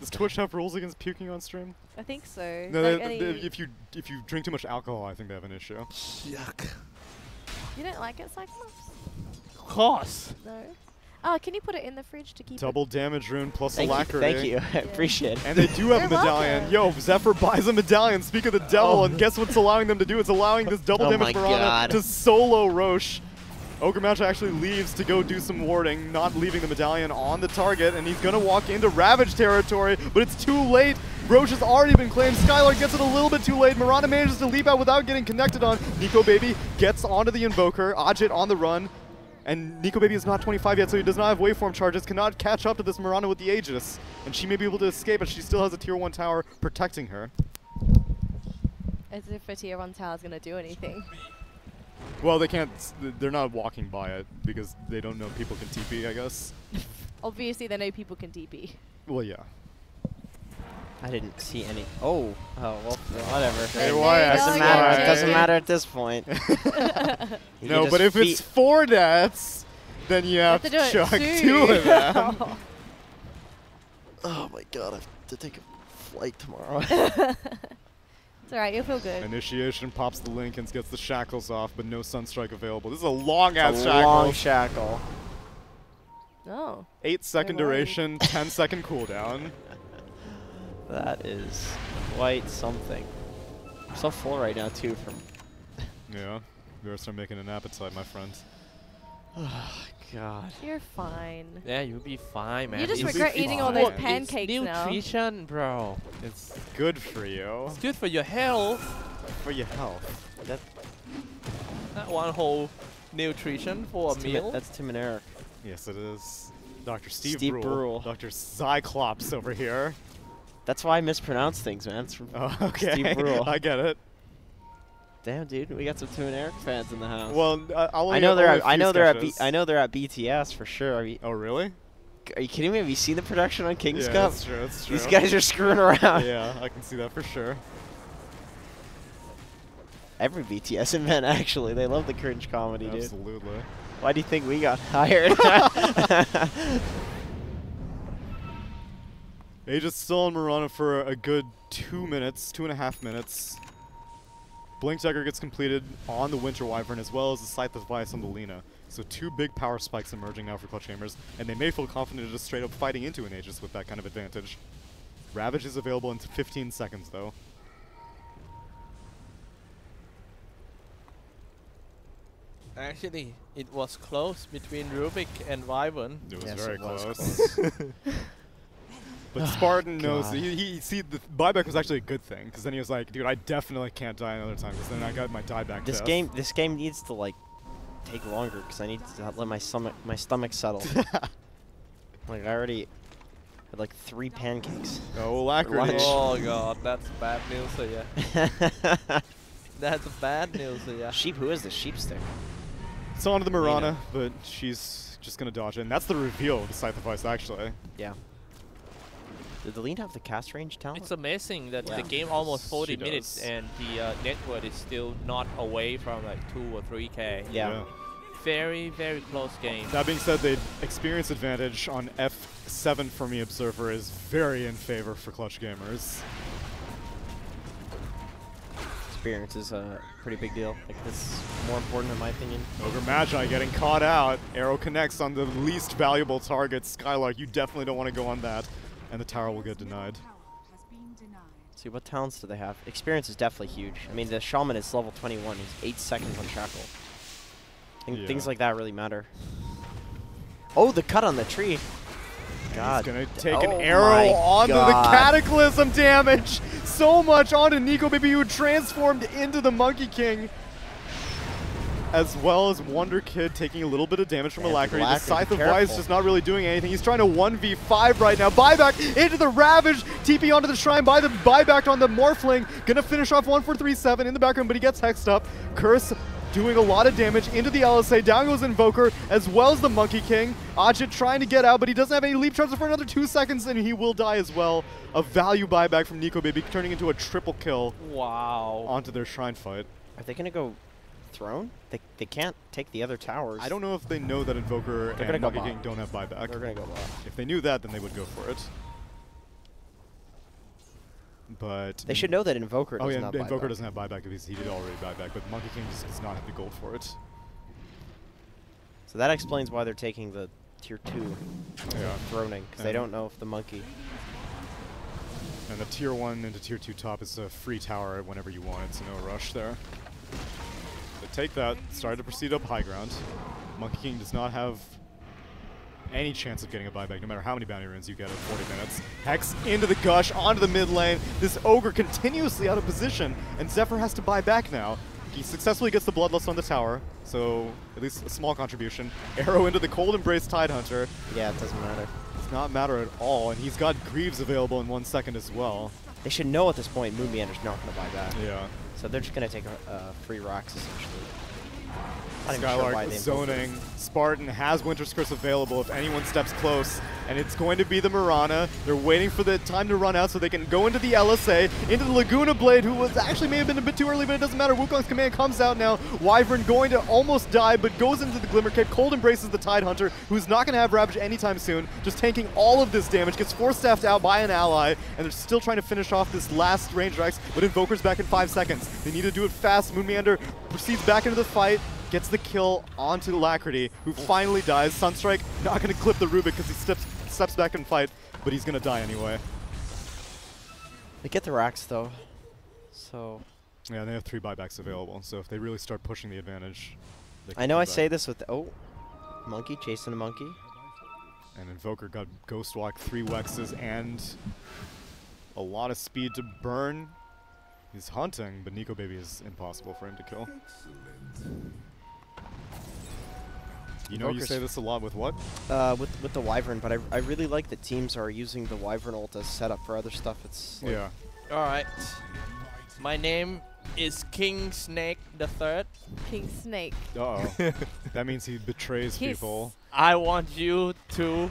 C: Does Twitch have rules against puking on stream?
D: I think so.
C: No,
D: Like
C: if you drink too much alcohol, I think they have an issue.
B: Yuck.
D: you don't like it, Cyclops?
B: Of course.
D: No. Oh, can you put it in the fridge to keep
C: Double damage rune plus
A: Thank you.
C: alacrity.
A: Thank you. I appreciate it.
C: And they do have a
D: You're
C: medallion.
D: welcome.
C: Yo, Zephyr buys a medallion. Speak of the devil,
A: Oh.
C: and guess what's allowing them to do? It's allowing this double
A: Oh
C: damage
A: my
C: Piranha
A: God.
C: to solo Roche. Ogre Matcha actually leaves to go do some warding, not leaving the medallion on the target, and he's gonna walk into Ravage territory, but it's too late. Roche has already been claimed. Skylar gets it a little bit too late. Miranda manages to leap out without getting connected on. Nico Baby gets onto the Invoker. Ajit on the run. And Nico Baby is not 25 yet, so he does not have waveform charges, cannot catch up to this Miranda with the Aegis. And she may be able to escape, but she still has a tier 1 tower protecting her.
D: As if a tier 1 tower is going to do anything.
C: Well, they can't, they're not walking by it because they don't know people can TP, I guess.
D: Obviously, they know people can TP.
C: Well, yeah.
A: I didn't see any. Oh, well, whatever.
C: Hey,
D: There
C: why?
D: you
A: Doesn't
D: go,
A: matter.
D: yeah.
A: It doesn't matter at this point. You
C: No,
A: can
C: but
A: just
C: if it's 4 deaths, then you have
D: to
C: to
D: do it
C: chuck
D: too.
C: 2 of them.
A: Oh my god, I have to take a flight tomorrow.
D: It's alright, you'll feel good.
C: Initiation pops the Lincolns, gets the shackles off, but no Sunstrike available. This is a long-ass
A: It's a
C: shackle.
A: long shackle.
D: Oh.
C: 8-second
D: They're worried.
C: duration, 10-second cooldown.
A: That is quite something. I'm so full right now too. From
C: Yeah, we better start making an appetite, my friends.
A: oh god.
D: You're fine.
B: Yeah, you'll be fine, man.
D: You just
C: It's
D: regret
C: fine.
D: eating all those
C: It's
D: pancakes
B: it's
D: now.
B: nutrition, bro.
C: It's good for you.
B: It's good for your health.
C: For your health.
B: That one whole nutrition for a meal.
A: That's Tim and Eric.
C: Yes, it is. Dr. Steve,
A: Steve
C: Brule.
A: Brule.
C: Dr. Xyclopzz over here.
A: That's why I mispronounce things, man. It's from
C: Oh, okay.
A: Steve Brule.
C: I get it.
A: Damn, dude, we got some Tim and Eric fans in the house.
C: Well, I'll
A: I know they're at BTS for sure. I mean,
C: Oh, really?
A: Are you kidding me? Have you seen the production on King's
C: Yeah,
A: Cup?
C: that's true. That's true.
A: These guys are screwing around.
C: Yeah, I can see that for sure.
A: Every BTS event, actually. They love the cringe comedy, dude.
C: Absolutely.
A: Why do you think we got hired?
C: Aegis still on Mirana for a good 2 minutes, 2.5 minutes. Blink Dagger gets completed on the Winter Wyvern as well as the Scythe of Vice on the Lina. So 2 big power spikes emerging now for Clutch Gamers, and they may feel confident just straight up fighting into an Aegis with that kind of advantage. Ravage is available in 15 seconds though.
B: Actually, it was close between Rubik and Wyvern.
C: It was
A: Yes,
C: very
A: it was
C: close. But Spartan knows
A: God.
C: that see the buyback was actually a good thing because then he was like, dude, I definitely can't die another time because then I got my dieback.
A: This game needs to like take longer because I need to let my stomach settle. Like I already had like 3 pancakes.
C: Oh, Alacrity.
A: Lunch.
B: Oh god, that's bad news for ya. That's bad news for ya.
A: Sheep, who is the sheep stick?
C: It's on to the Mirana,
A: Lina.
C: but she's just gonna dodge it, and that's the reveal of the Scythe of Vice actually.
A: Yeah. Did the Lina have the cast range talent?
B: It's amazing that
A: Yeah.
B: the game almost 40
C: She
B: minutes
C: does.
B: and the network is still not away from like 2 or 3K.
A: Yeah.
B: Very, very close game.
C: That being said, the experience advantage on F7 for me Observer is very in favor for Clutch Gamers.
A: Experience is a pretty big deal. Like that's more important in my opinion.
C: Ogre Magi getting caught out. Arrow connects on the least valuable target, Skylark. You definitely don't want to go on that. And the tower will get denied.
A: See, what talents do they have? Experience is definitely huge. I mean, the Shaman is level 21. He's 8 seconds on Shackle. And things
C: Yeah.
A: like that really matter. Oh, the cut on the tree. God.
C: He's gonna take
A: Oh
C: an arrow
A: my
C: onto the
A: God.
C: Cataclysm damage. So much onto Nico Baby, who transformed into the Monkey King. As well as Wonder Kid taking a little bit of damage from
A: Yeah,
C: Alacrity. The
A: Alacrity,
C: Scythe of
A: careful.
C: Vice just not really doing anything. He's trying to 1v5 right now. Buyback into the Ravage. TP onto the Shrine by the buyback on the Morphling. Gonna finish off 1437 in the background, but he gets hexed up. Curse doing a lot of damage into the LSA. Down goes Invoker, as well as the Monkey King. Ajit trying to get out, but he doesn't have any leap charges for another 2 seconds, and he will die as well. A value buyback from Nico Baby, turning into a triple kill
B: Wow.
C: onto their Shrine fight.
A: Are they going to go throne? They can't take the other towers.
C: I don't know if they know that Invoker
A: They're gonna
C: and
A: go
C: Monkey
A: bot.
C: King don't have buyback.
A: They're going to go bot.
C: If they knew that, then they would go for it. But
A: They should know that Invoker
C: Oh
A: doesn't
C: yeah,
A: have
C: Invoker
A: buyback.
C: doesn't have buyback because he did already buyback, but Monkey King just does not have the gold for it.
A: So that explains why they're taking the tier 2
C: Yeah.
A: throning, because they
C: And-
A: don't know if the monkey...
C: And the tier 1 into tier 2 top is a free tower whenever you want it, so no rush there. But take that, started to proceed up high ground. Monkey King does not have any chance of getting a buyback, no matter how many bounty runes you get in 40 minutes. Hex into the Gush, onto the mid lane. This Ogre continuously out of position, and Zephyr has to buy back now. He successfully gets the Bloodlust on the tower, so at least a small contribution. Arrow into the Cold Embrace Tidehunter.
A: Yeah, it doesn't matter.
C: Does not matter at all, and he's got Greaves available in 1 second as well.
A: They should know at this point Moon Meander's not going to buy back.
C: Yeah.
A: So they're just going to take free rocks, essentially. Not even sure why
C: Skylark
A: they
C: zoning. Spartan has Winter's Curse available if anyone steps close, and it's going to be the Mirana. They're waiting for the time to run out so they can go into the LSA, into the Laguna Blade, who was actually may have been a bit too early, but it doesn't matter. Wukong's command comes out now. Wyvern going to almost die, but goes into the Glimmer Cape. Cold embraces the Tidehunter, who's not going to have Ravage anytime soon, just tanking all of this damage, gets force-staffed out by an ally, and they're still trying to finish off this last range X, but Invoker's back in 5 seconds. They need to do it fast. Moon Meander proceeds back into the fight, gets the kill onto Alacrity, who finally dies. Sunstrike not going to clip the Rubik because he steps back and fight, but he's going to die anyway.
A: They get the racks, though. So...
C: Yeah, they have 3 buybacks available, so if they really start pushing the advantage... they can
A: I know
C: do
A: I
C: that.
A: say this with... Oh. Monkey chasing a monkey.
C: And Invoker got Ghost Walk, 3 Wexes, and a lot of speed to burn. He's hunting, but Nico Baby is impossible for him to kill. You know, you
A: Invoker's
C: say this a lot with what?
A: With the Wyvern, but I really like that teams are using the Wyvern ult as setup for other stuff. It's like,
C: Yeah.
B: Alright. My name is King Snake the Third.
D: King Snake.
C: Uh-oh. That means he betrays
D: He's-
C: people.
B: I want you to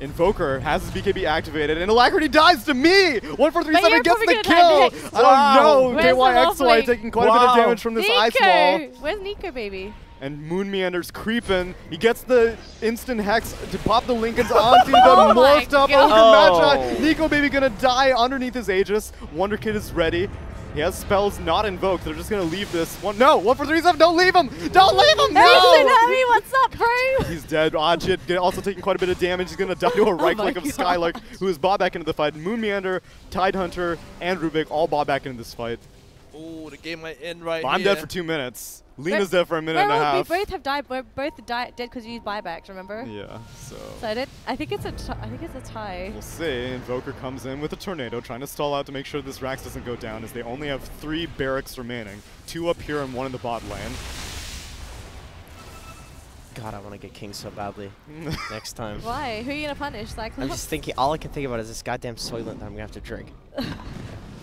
C: Invoker has his BKB activated, and Alacrity dies to me! 1437
D: you're
C: gets
D: probably
C: the
D: gonna
C: kill!
D: die next.
C: I don't know!
D: Where's the
C: KYXY
D: Lovely?
C: taking quite a bit of damage from this ice wall.
D: Where's Nico, baby?
C: And Moon Meander's creeping. He gets the instant hex to pop the Lincolns onto the
D: Oh my
C: morphed up
D: God.
C: Ogre Magi. Nico baby gonna die underneath his Aegis. Wonder Kid is ready. He has spells not invoked. They're just gonna leave this one. No, 1437, don't leave him! Don't leave him!
D: Hey,
C: No!
D: Tsunami, what's up, bro?
C: He's dead. Ajit also taking quite a bit of damage. He's gonna die to a right
D: my
C: click of
D: God.
C: Skylark, who is bought back into the fight. Moon Meander, Tidehunter, and Rubik all bought back into this fight.
B: Ooh, the game might end right
C: I'm
B: here.
C: dead for 2 minutes. Lena's dead for a minute and a half.
D: We both have died. We're both dead because you used buybacks. Remember?
C: Yeah, so.
D: So I think it's a tie.
C: We'll see. Invoker comes in with a tornado, trying to stall out to make sure this Rax doesn't go down, as they only have 3 barracks remaining. 2 up here and 1 in the bot lane.
A: God, I want to get King so badly next time.
D: Why? Who are you gonna punish? Cyclopzz?
A: I'm just thinking, all I can think about is this goddamn Soylent that I'm going to have to drink.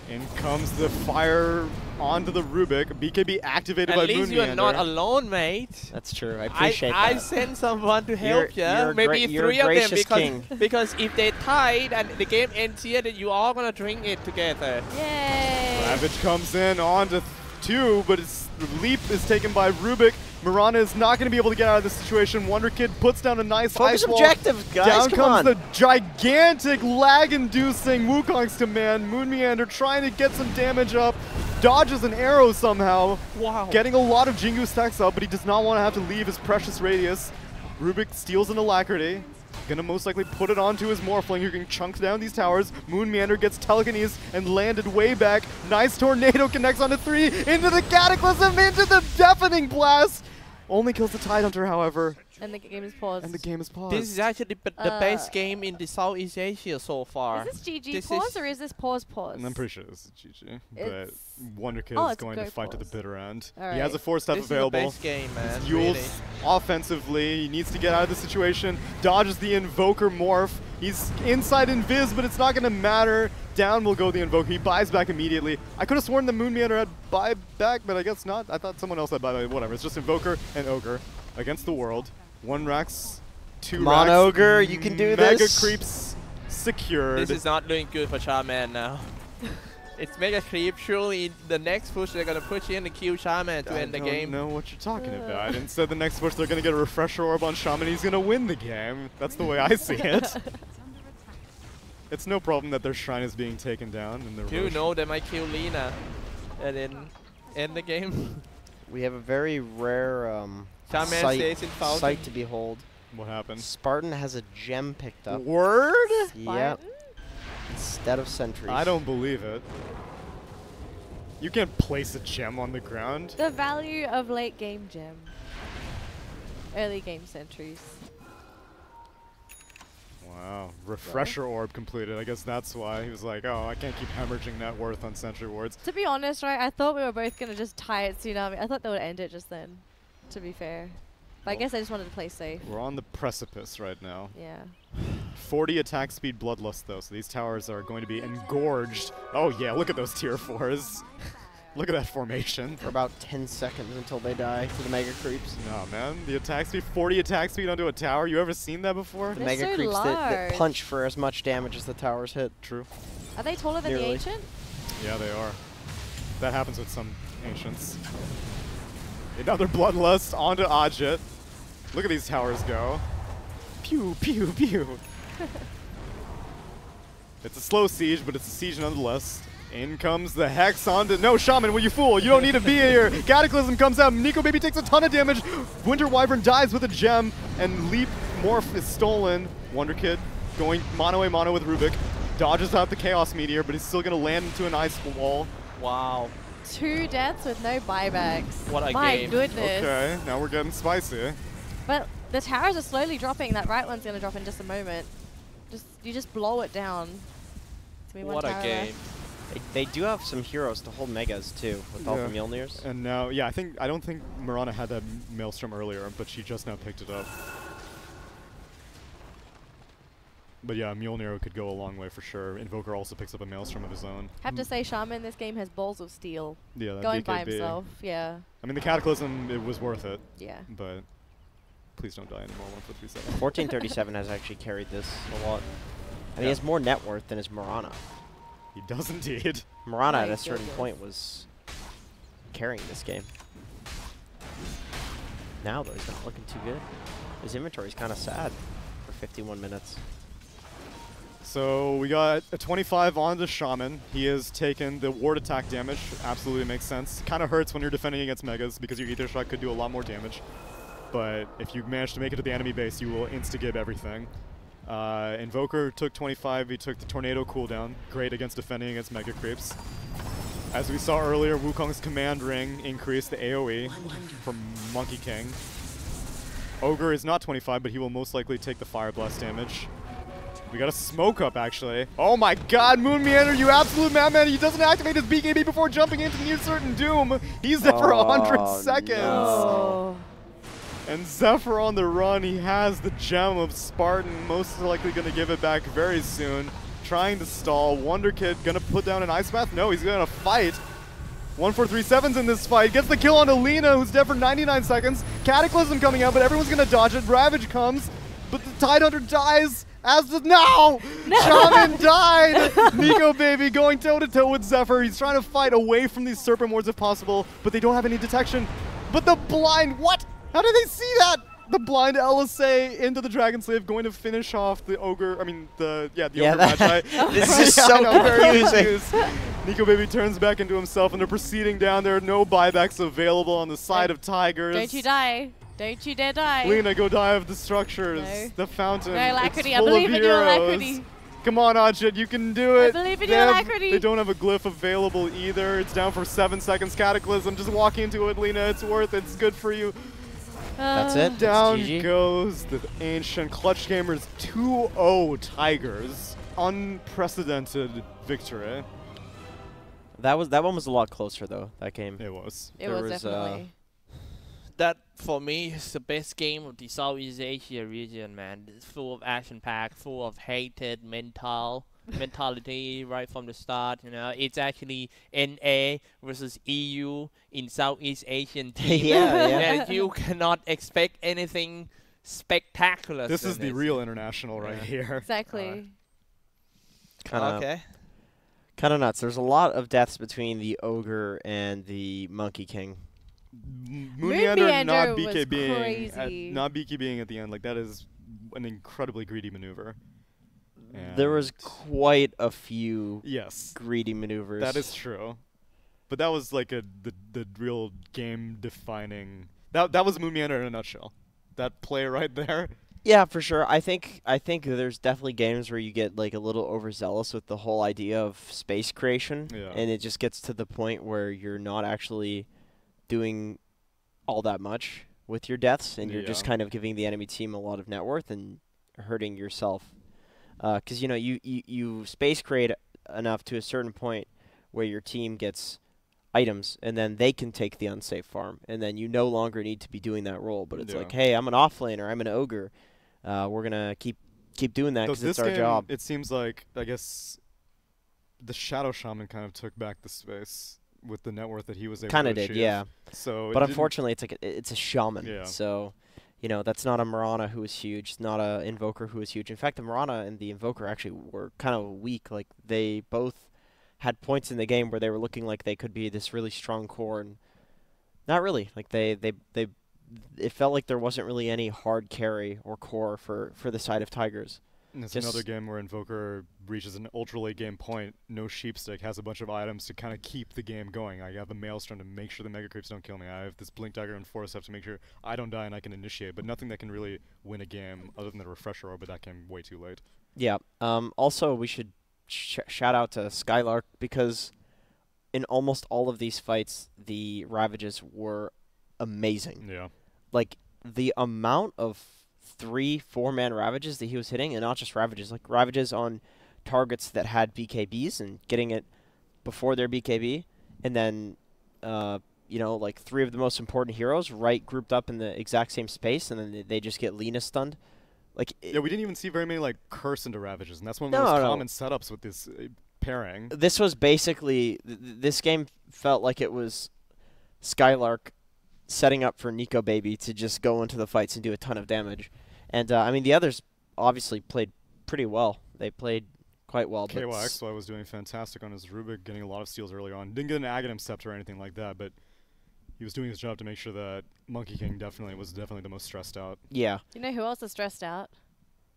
C: In comes the fire onto the Rubik. BKB activated
B: At
C: by
B: least
C: Moon
B: you are
C: Meander.
B: not alone, mate.
A: That's true. I appreciate
B: I
A: that.
B: sent someone to help you.
A: you're a
B: Maybe
A: you're a
B: 3 of them
A: gracious king.
B: because if they tied and the game ends here, then you all gonna drink it together.
D: Yay!
C: Ravage comes in onto 2, but its leap is taken by Rubik. Mirana is not going to be able to get out of this situation. Wonder Kid puts down a nice
A: Focus
C: ice wall.
A: objectives, guys.
C: Down
A: Come
C: comes
A: on.
C: the gigantic lag-inducing Wukong's command. Moon Meander trying to get some damage up. Dodges an arrow somehow.
B: Wow.
C: Getting a lot of Jingu stacks up, but he does not want to have to leave his precious radius. Rubik steals an Alacrity. Gonna most likely put it onto his Morphling, who can chunk down these towers. Moon Meander gets telekinesis and landed way back. Nice tornado connects onto 3, into the Cataclysm, into the deafening blast. Only kills the Tidehunter, however.
D: And the game is paused.
C: And the game is paused.
B: This is actually the best game in the Southeast Asia so far.
D: Is this GG
B: This
D: pause
B: is-
D: or is this pause?
C: And I'm pretty sure this is GG. But
D: It's-
C: Wonder Kid
D: Oh,
C: is
D: it's a
C: going to
D: go
C: fight to the
D: pause.
C: bitter end.
D: All
C: He has
D: right.
C: a 4-step
B: This
C: available.
B: is the best game, man.
C: Fuels
B: Really.
C: offensively. He needs to get out of the situation. Dodges the Invoker morph. He's inside Invis, but it's not going to matter. Down will go the Invoker. He buys back immediately. I could have sworn the Moon Meander had buyback, but I guess not. I thought someone else had buyback. Whatever. It's just Invoker and Ogre against the world. 1 Rax, 2
A: Come on,
C: Rax.
A: Ogre, you can do
C: Mega
A: this.
C: creeps secured.
B: This is not doing good for Charman now. It's Mega Creep. Surely the next push they're gonna push in to kill Charman to end the game.
C: I don't know what you're talking about. Instead, the next push, they're going to get a refresher orb on Shaman. He's going to win the game. That's the way I see it. It's no problem that their shrine is being taken down. And
B: You know they might kill Lena and then end the game.
A: We have a very rare
B: Shaman stays in fountain.
A: sight to behold.
C: What happened?
A: Spartan has a gem picked up.
C: Word?
A: Yep.
D: Spartan?
A: Instead of sentries.
C: I don't believe it. You can't place a gem on the ground.
D: The value of late game gem. Early game sentries.
C: Wow. Refresher orb completed. I guess that's why. He was like, oh, I can't keep hemorrhaging net worth on sentry wards.
D: To be honest, right, I thought we were both gonna just tie it Tsunami. I thought they would end it just then, to be fair. But I
C: Well,
D: guess I just wanted to play safe.
C: We're on the precipice right now.
D: Yeah.
C: 40 attack speed Bloodlust, though, so these towers are going to be engorged. Oh, yeah, look at those tier 4s. Look at that formation.
A: For about 10 seconds until they die to the Mega Creeps.
C: No, man. The attack speed, 40 attack speed onto a tower. You ever seen that before?
A: The
D: They're
A: Mega
D: so
A: Creeps that
D: large.
A: punch for as much damage as the towers hit.
C: True.
D: Are they taller than the
A: Nearly.
D: ancient?
C: Yeah, they are. That happens with some ancients. Another Bloodlust onto Ajit. Look at these towers go. Pew, pew, pew. It's a slow siege, but it's a siege nonetheless. In comes the Hex onto... No, Shaman, will you fool? You don't need to be here. Cataclysm comes out. Nico Baby takes a ton of damage. Winter Wyvern dies with a gem, and Leap Morph is stolen. Wonder Kid going mono a mono with Rubik. Dodges out the Chaos Meteor, but he's still going to land into an ice wall.
B: Wow.
D: 2 deaths with no buybacks.
B: What a
D: My
B: game.
D: goodness.
C: Okay, now we're getting spicy.
D: But the towers are slowly dropping. That right one's gonna drop in just a moment. You just blow it down. It's gonna be one
B: What a
D: tower
B: game.
D: left.
A: They do have some heroes to hold Megas, too, with all the
C: Yeah.
A: Mjolnirs.
C: And now, yeah, I don't think Mirana had that Maelstrom earlier, but she just now picked it up. But yeah, Mjolnir could go a long way for sure. Invoker also picks up a Maelstrom of his own.
D: Have to say, Shaman in this game has balls of steel.
C: Yeah, that
D: Going
C: BKB.
D: by himself. Yeah.
C: I mean, the Cataclysm, it was worth it,
D: Yeah.
C: but Please don't die anymore. 1437.
A: 1437 has actually carried this a lot. And he
C: Yeah.
A: has more net worth than his Mirana.
C: He does indeed.
A: Mirana
D: My
A: at a certain
D: goodness.
A: point was carrying this game. Now, though, he's not looking too good. His inventory's kind of sad for 51 minutes.
C: So we got a 25 on the Shaman. He has taken the ward attack damage. Absolutely makes sense. Kind of hurts when you're defending against Megas because your Ether Shot could do a lot more damage. But if you manage to make it to the enemy base, you will insta-gib everything. Invoker took 25. He took the Tornado cooldown. Great against defending against Mega Creeps. As we saw earlier, Wukong's Command Ring increased the AoE from Monkey King. Ogre is not 25, but he will most likely take the Fire Blast damage. We got a smoke up, actually. Oh my god, Moon Meander, you absolute madman. He doesn't activate his BKB before jumping into Near Certain Doom. He's there for 100 seconds.
D: Oh.
C: And Zephyr on the run. He has the gem of Spartan. Most likely going to give it back very soon. Trying to stall. Wonder Kid going to put down an Ice Bath? No, he's going to fight. 1437's in this fight. Gets the kill on Alina, who's dead for 99 seconds. Cataclysm coming out, but everyone's going to dodge it. Ravage comes, but the Tidehunter dies. As the no! Shaman died! Nico baby going toe-to-toe with Zephyr. He's trying to fight away from these Serpent Wards if possible, but they don't have any detection. But the blind, what? How did they see that? The blind LSA into the Dragon Slave going to finish off the Ogre, I mean, the Ogre Magi.
A: This is
C: Yeah, I
A: so
C: know, very
A: confusing.
C: confused. Nico baby turns back into himself and they're proceeding down. There are no buybacks available on the side of Tigers.
D: Don't you die. Don't you dare die.
C: Lena, go die of the structures.
D: No.
C: The fountain.
D: No,
C: It's
D: Alacrity. I
C: full
D: believe
C: of
D: in you,
C: heroes.
D: Alacrity.
C: Come on, Ajit, you can do it.
D: I believe in
C: They
D: you,
C: have-
D: Alacrity.
C: They don't have a glyph available either. It's down for 7 seconds. Cataclysm, just walk into it, Lena. It's worth it. It's good for you.
A: That's it.
C: Down
A: GG.
C: goes the ancient Clutch Gamers 2-0 Tigers. Unprecedented victory.
A: That one was a lot closer, though, that game.
C: It was.
D: It
A: There
D: was
A: was,
D: definitely.
B: That for me is the best game of the Southeast Asia region, man. It's full of action pack, full of hated mentality right from the start. You know, it's actually NA versus EU in Southeast Asian team.
A: Yeah, yeah.
B: And you cannot expect anything spectacular.
C: This
B: in
C: is the real international right
B: Yeah.
C: here.
D: Exactly.
B: Okay.
A: Kind of nuts. There's a lot of deaths between the Ogre and the Monkey King.
C: Moonmeander not
D: Moonmeander was crazy.
C: not BKBing at the end. Like, that is an incredibly greedy maneuver.
A: There was
C: And-
A: quite a few
C: Yes,
A: greedy maneuvers.
C: that is true. But that was like the real game defining. That was Moonmeander in a nutshell. That play right there.
A: Yeah, for sure. I think there's definitely games where you get like a little overzealous with the whole idea of space creation,
C: Yeah.
A: and it just gets to the point where you're not actually doing all that much with your deaths, and you're just
C: Yeah.
A: kind of giving the enemy team a lot of net worth and hurting yourself. Because you know you space create enough to a certain point where your team gets items, and then they can take the unsafe farm, and then you no longer need to be doing that role. But it's
C: Yeah.
A: like, hey, I'm an offlaner, I'm an ogre. We're gonna keep doing that
C: Though
A: because it's
C: this
A: our
C: game,
A: job.
C: it seems like, I guess, the Shadow Shaman kind of took back the space with the net worth that he was able
A: Kind
C: to
A: of did,
C: achieve.
A: yeah.
C: So it
A: But
C: didn't-
A: unfortunately, it's a shaman.
C: Yeah.
A: So, you know, that's not a Mirana who is huge. It's not a Invoker who is huge. In fact, the Mirana and the Invoker actually were kind of weak. Like, they both had points in the game where they were looking like they could be this really strong core, and not really. Like, it felt like there wasn't really any hard carry or core for the side of Tigers.
C: And it's
A: Just-
C: another game where Invoker reaches an ultra late game point, no sheepstick, has a bunch of items to kind of keep the game going. I have a Maelstrom to make sure the Mega Creeps don't kill me. I have this Blink Dagger and Force F to make sure I don't die and I can initiate, but nothing that can really win a game other than the Refresher Orb, but that came way too late.
A: Yeah. Also, we should shout out to Skylark, because in almost all of these fights, the Ravages were amazing.
C: Yeah.
A: Like, the amount of 3-4-man Ravages that he was hitting, and not just Ravages, like Ravages on targets that had BKBs and getting it before their BKB, and then, you know, like 3 of the most important heroes right grouped up in the exact same space, and then they just get Lena stunned. Like,
C: Yeah, we didn't even see very many, like, Curse into Ravages, and that's one of the
A: No,
C: most
A: no.
C: common setups with this pairing.
A: this was basically this game felt like it was Skylark setting up for Nico Baby to just go into the fights and do a ton of damage. And I mean, the others obviously played pretty well. They played quite well. But
C: KYXY was doing fantastic on his Rubik, getting a lot of steals early on. Didn't get an Aghanim Scepter or anything like that, but he was doing his job to make sure that Monkey King was definitely the most stressed out.
A: yeah.
D: You know who else is stressed out?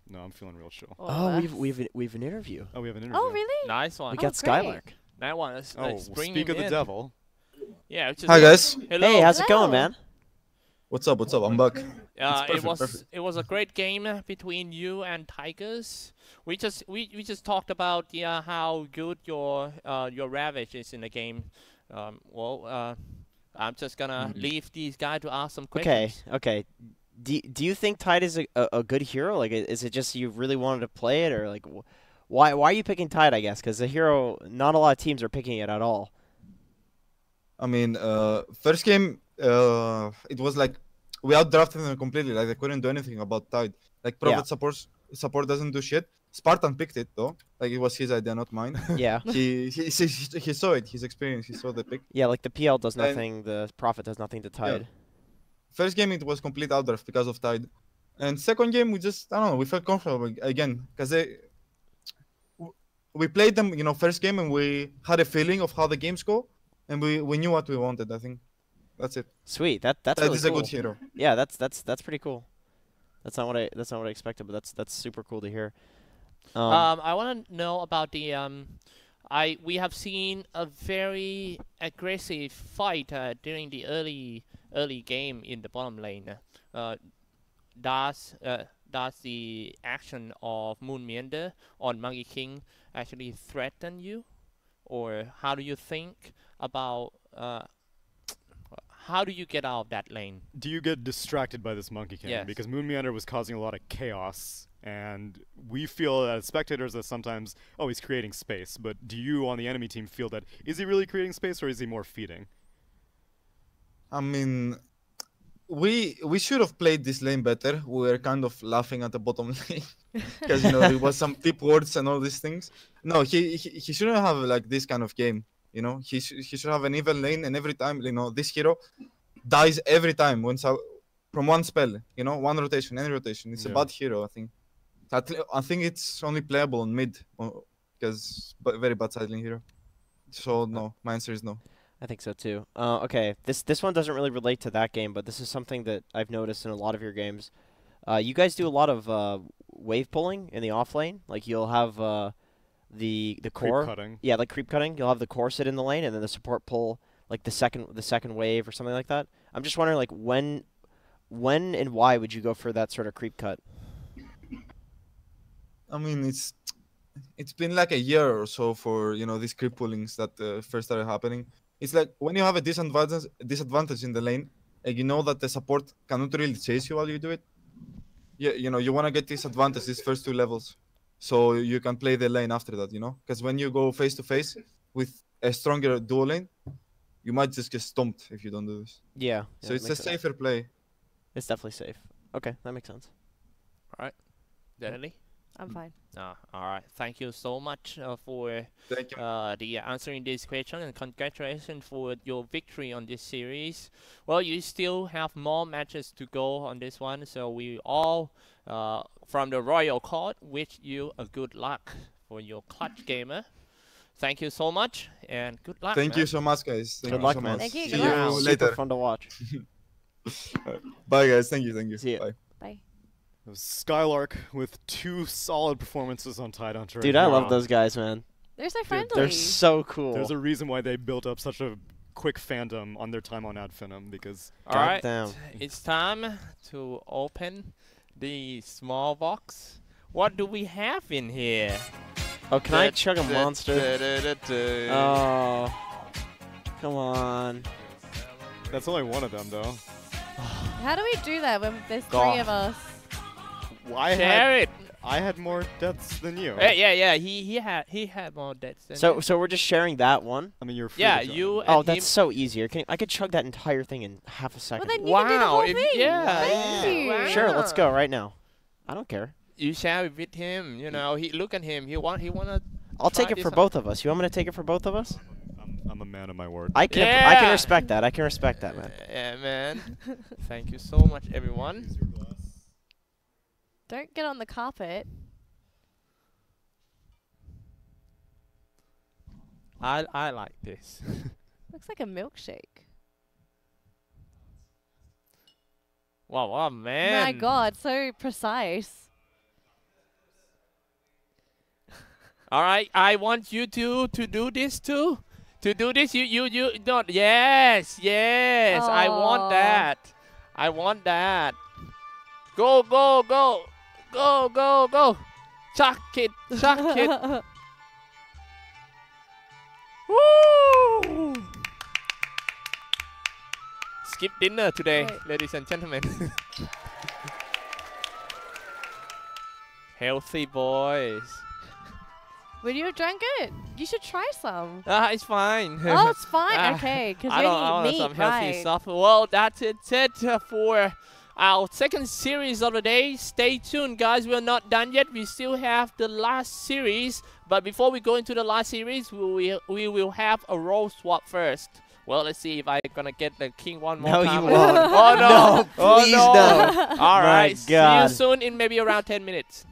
C: No, I'm feeling real chill.
A: Oh, we've an interview.
C: Oh, we have an interview.
D: Oh, really?
B: Nice one.
A: We got
D: great.
A: Skylark.
B: That one. Let's
C: Oh,
B: bring
C: speak
B: him
C: of the
B: in.
C: devil.
B: Yeah. Just
E: Hi guys,
B: Hello.
A: Hey, how's it
D: Hello.
A: going, man?
E: what's up? What's up? I'm back.
B: It was a great game between you and Tigers. We just talked about how good your Ravage is in the game. I'm just gonna leave these guys to ask some questions.
A: Okay. Do you think Tide is a good hero? Like, is it just you really wanted to play it, or like, why are you picking Tide? I guess because the hero, not a lot of teams are picking it at all.
E: I mean, first game, it was like we outdrafted them completely. Like they couldn't do anything about Tide. Like Prophet support doesn't do shit. Spartan picked it though. Like it was his idea, not mine.
A: Yeah.
E: he saw it. His experience. He saw the pick.
A: Yeah, like the PL does nothing, the Prophet does nothing to Tide.
E: First game it was complete outdraft because of Tide, and second game we just I don't know. We felt comfortable again because we played them. You know, first game and we had a feeling of how the games go, and we knew what we wanted. I think that's it.
A: Sweet. That's
E: Tide
A: really
E: is
A: cool.
E: a good hero.
A: Yeah, that's pretty cool. That's not what I expected, but that's super cool to hear.
B: I want to know about the we have seen a very aggressive fight during the early game in the bottom lane. Does the action of Moon Meander on Monkey King actually threaten you, or how do you think about how do you get out of that lane?
C: Do you get distracted by this Monkey King?
B: Yes.
C: Because Moon Meander was causing a lot of chaos, and we feel as spectators that sometimes, oh, he's creating space. But do you on the enemy team feel that, is he really creating space or is he more feeding?
E: I mean, we should have played this lane better. We were kind of laughing at the bottom lane because you know there was some tip words and all these things. No, he shouldn't have like this kind of game. You know, he should have an even lane, and every time, you know, this hero dies every time from one spell. You know, one rotation, any rotation. It's a bad hero, I think. I think it's only playable on mid because very bad side lane hero. So no, my answer is no.
A: I think so too. Okay, this one doesn't really relate to that game, but this is something that I've noticed in a lot of your games. You guys do a lot of wave pulling in the off lane. Like you'll have the core,
C: Creep cutting.
A: yeah, like creep cutting. You'll have the core sit in the lane, and then the support pull like the second wave or something like that. I'm just wondering, like when and why would you go for that sort of creep cut?
E: I mean, it's been like a year or so for these creep pullings that first started happening. It's like when you have a disadvantage in the lane, and you know that the support cannot really chase you while you do it. Yeah, you want to get this advantage, these first two levels, so you can play the lane after that. Because when you go face to face with a stronger duo lane, you might just get stomped if you don't do this.
A: Yeah.
E: So it's a safer play.
A: It's definitely safe. Okay, that makes sense.
B: All right, Danelie?
D: I'm fine.
B: All right. Thank you so much for
E: Thank you.
B: the answering this question, and congratulations for your victory on this series. Well, you still have more matches to go on this one, so we all from the Royal Court wish you a good luck for your clutch gamer. Thank you so much, and good luck.
E: Thank
B: man.
E: you so much, guys. Thank
A: Good
E: you
A: luck,
E: so
A: man.
E: much.
D: Thank you.
E: See
D: Good
E: you
D: luck.
A: Super
E: later.
A: fun to watch.
E: Bye, guys. Thank you.
A: See ya.
E: Bye.
D: Bye.
C: It was Skylark with 2 solid performances on Tidehunter.
A: Dude, I love those guys, man.
D: They're so friendly.
A: They're so cool.
C: There's a reason why they built up such a quick fandom on their time on Adfinum, because
B: All right,
A: Goddamn.
B: it's time to open the small box. What do we have in here?
A: Oh, can I chug a monster? Oh, come on.
C: that's only one of them, though.
D: How do we do that when there's
B: God.
D: 3 of us?
B: Share it.
C: I had more deaths than you.
B: Yeah. He had more deaths than you.
A: So we're just sharing that one.
C: I mean, you're free
B: Yeah,
C: to join.
B: you.
A: Oh,
B: and
A: that's
B: him.
A: so easier. I could chug that entire thing in half a
D: Well,
A: second.
D: then you can do the
B: Wow,
D: whole
B: if-
D: thing.
B: yeah,
D: Thank you.
B: wow.
A: Sure, let's go right now. I don't care.
B: You share it with him. He look at him. He wanna.
A: I'll take
B: Try
A: it for
B: this
A: both of us. You want me to take it for both of us?
C: I'm a man of my word.
A: I can respect that. I can respect that, man.
B: Yeah, man. Thank you so much, everyone.
D: Don't get on the carpet.
B: I like this.
D: Looks like a milkshake.
B: Wow, man.
D: My God, so precise.
B: All right, I want you to do this too. To do this, you don't. Yes. I want
D: Aw.
B: that. I want that. Go. Chuck it. Woo! Skip dinner today,
D: Wait.
B: ladies and gentlemen. Healthy boys.
D: Would you have drank it? You should try some.
B: It's fine.
D: Oh, it's fine.
B: Ah,
D: Okay, because
B: I
D: you
B: don't
D: only
B: want
D: eat meat,
B: some healthy
D: right?
B: stuff. Well, that's it for our second series of the day. Stay tuned, guys. We're not done yet. We still have the last series. But before we go into the last series, we will have a role swap first. Well, let's see if I'm gonna get the king one more
A: No,
B: time.
A: you won't.
B: Oh no!
A: No, please
B: oh, no.
A: don't.
B: All
A: My
B: right. See you
A: God.
B: soon in maybe around 10 minutes.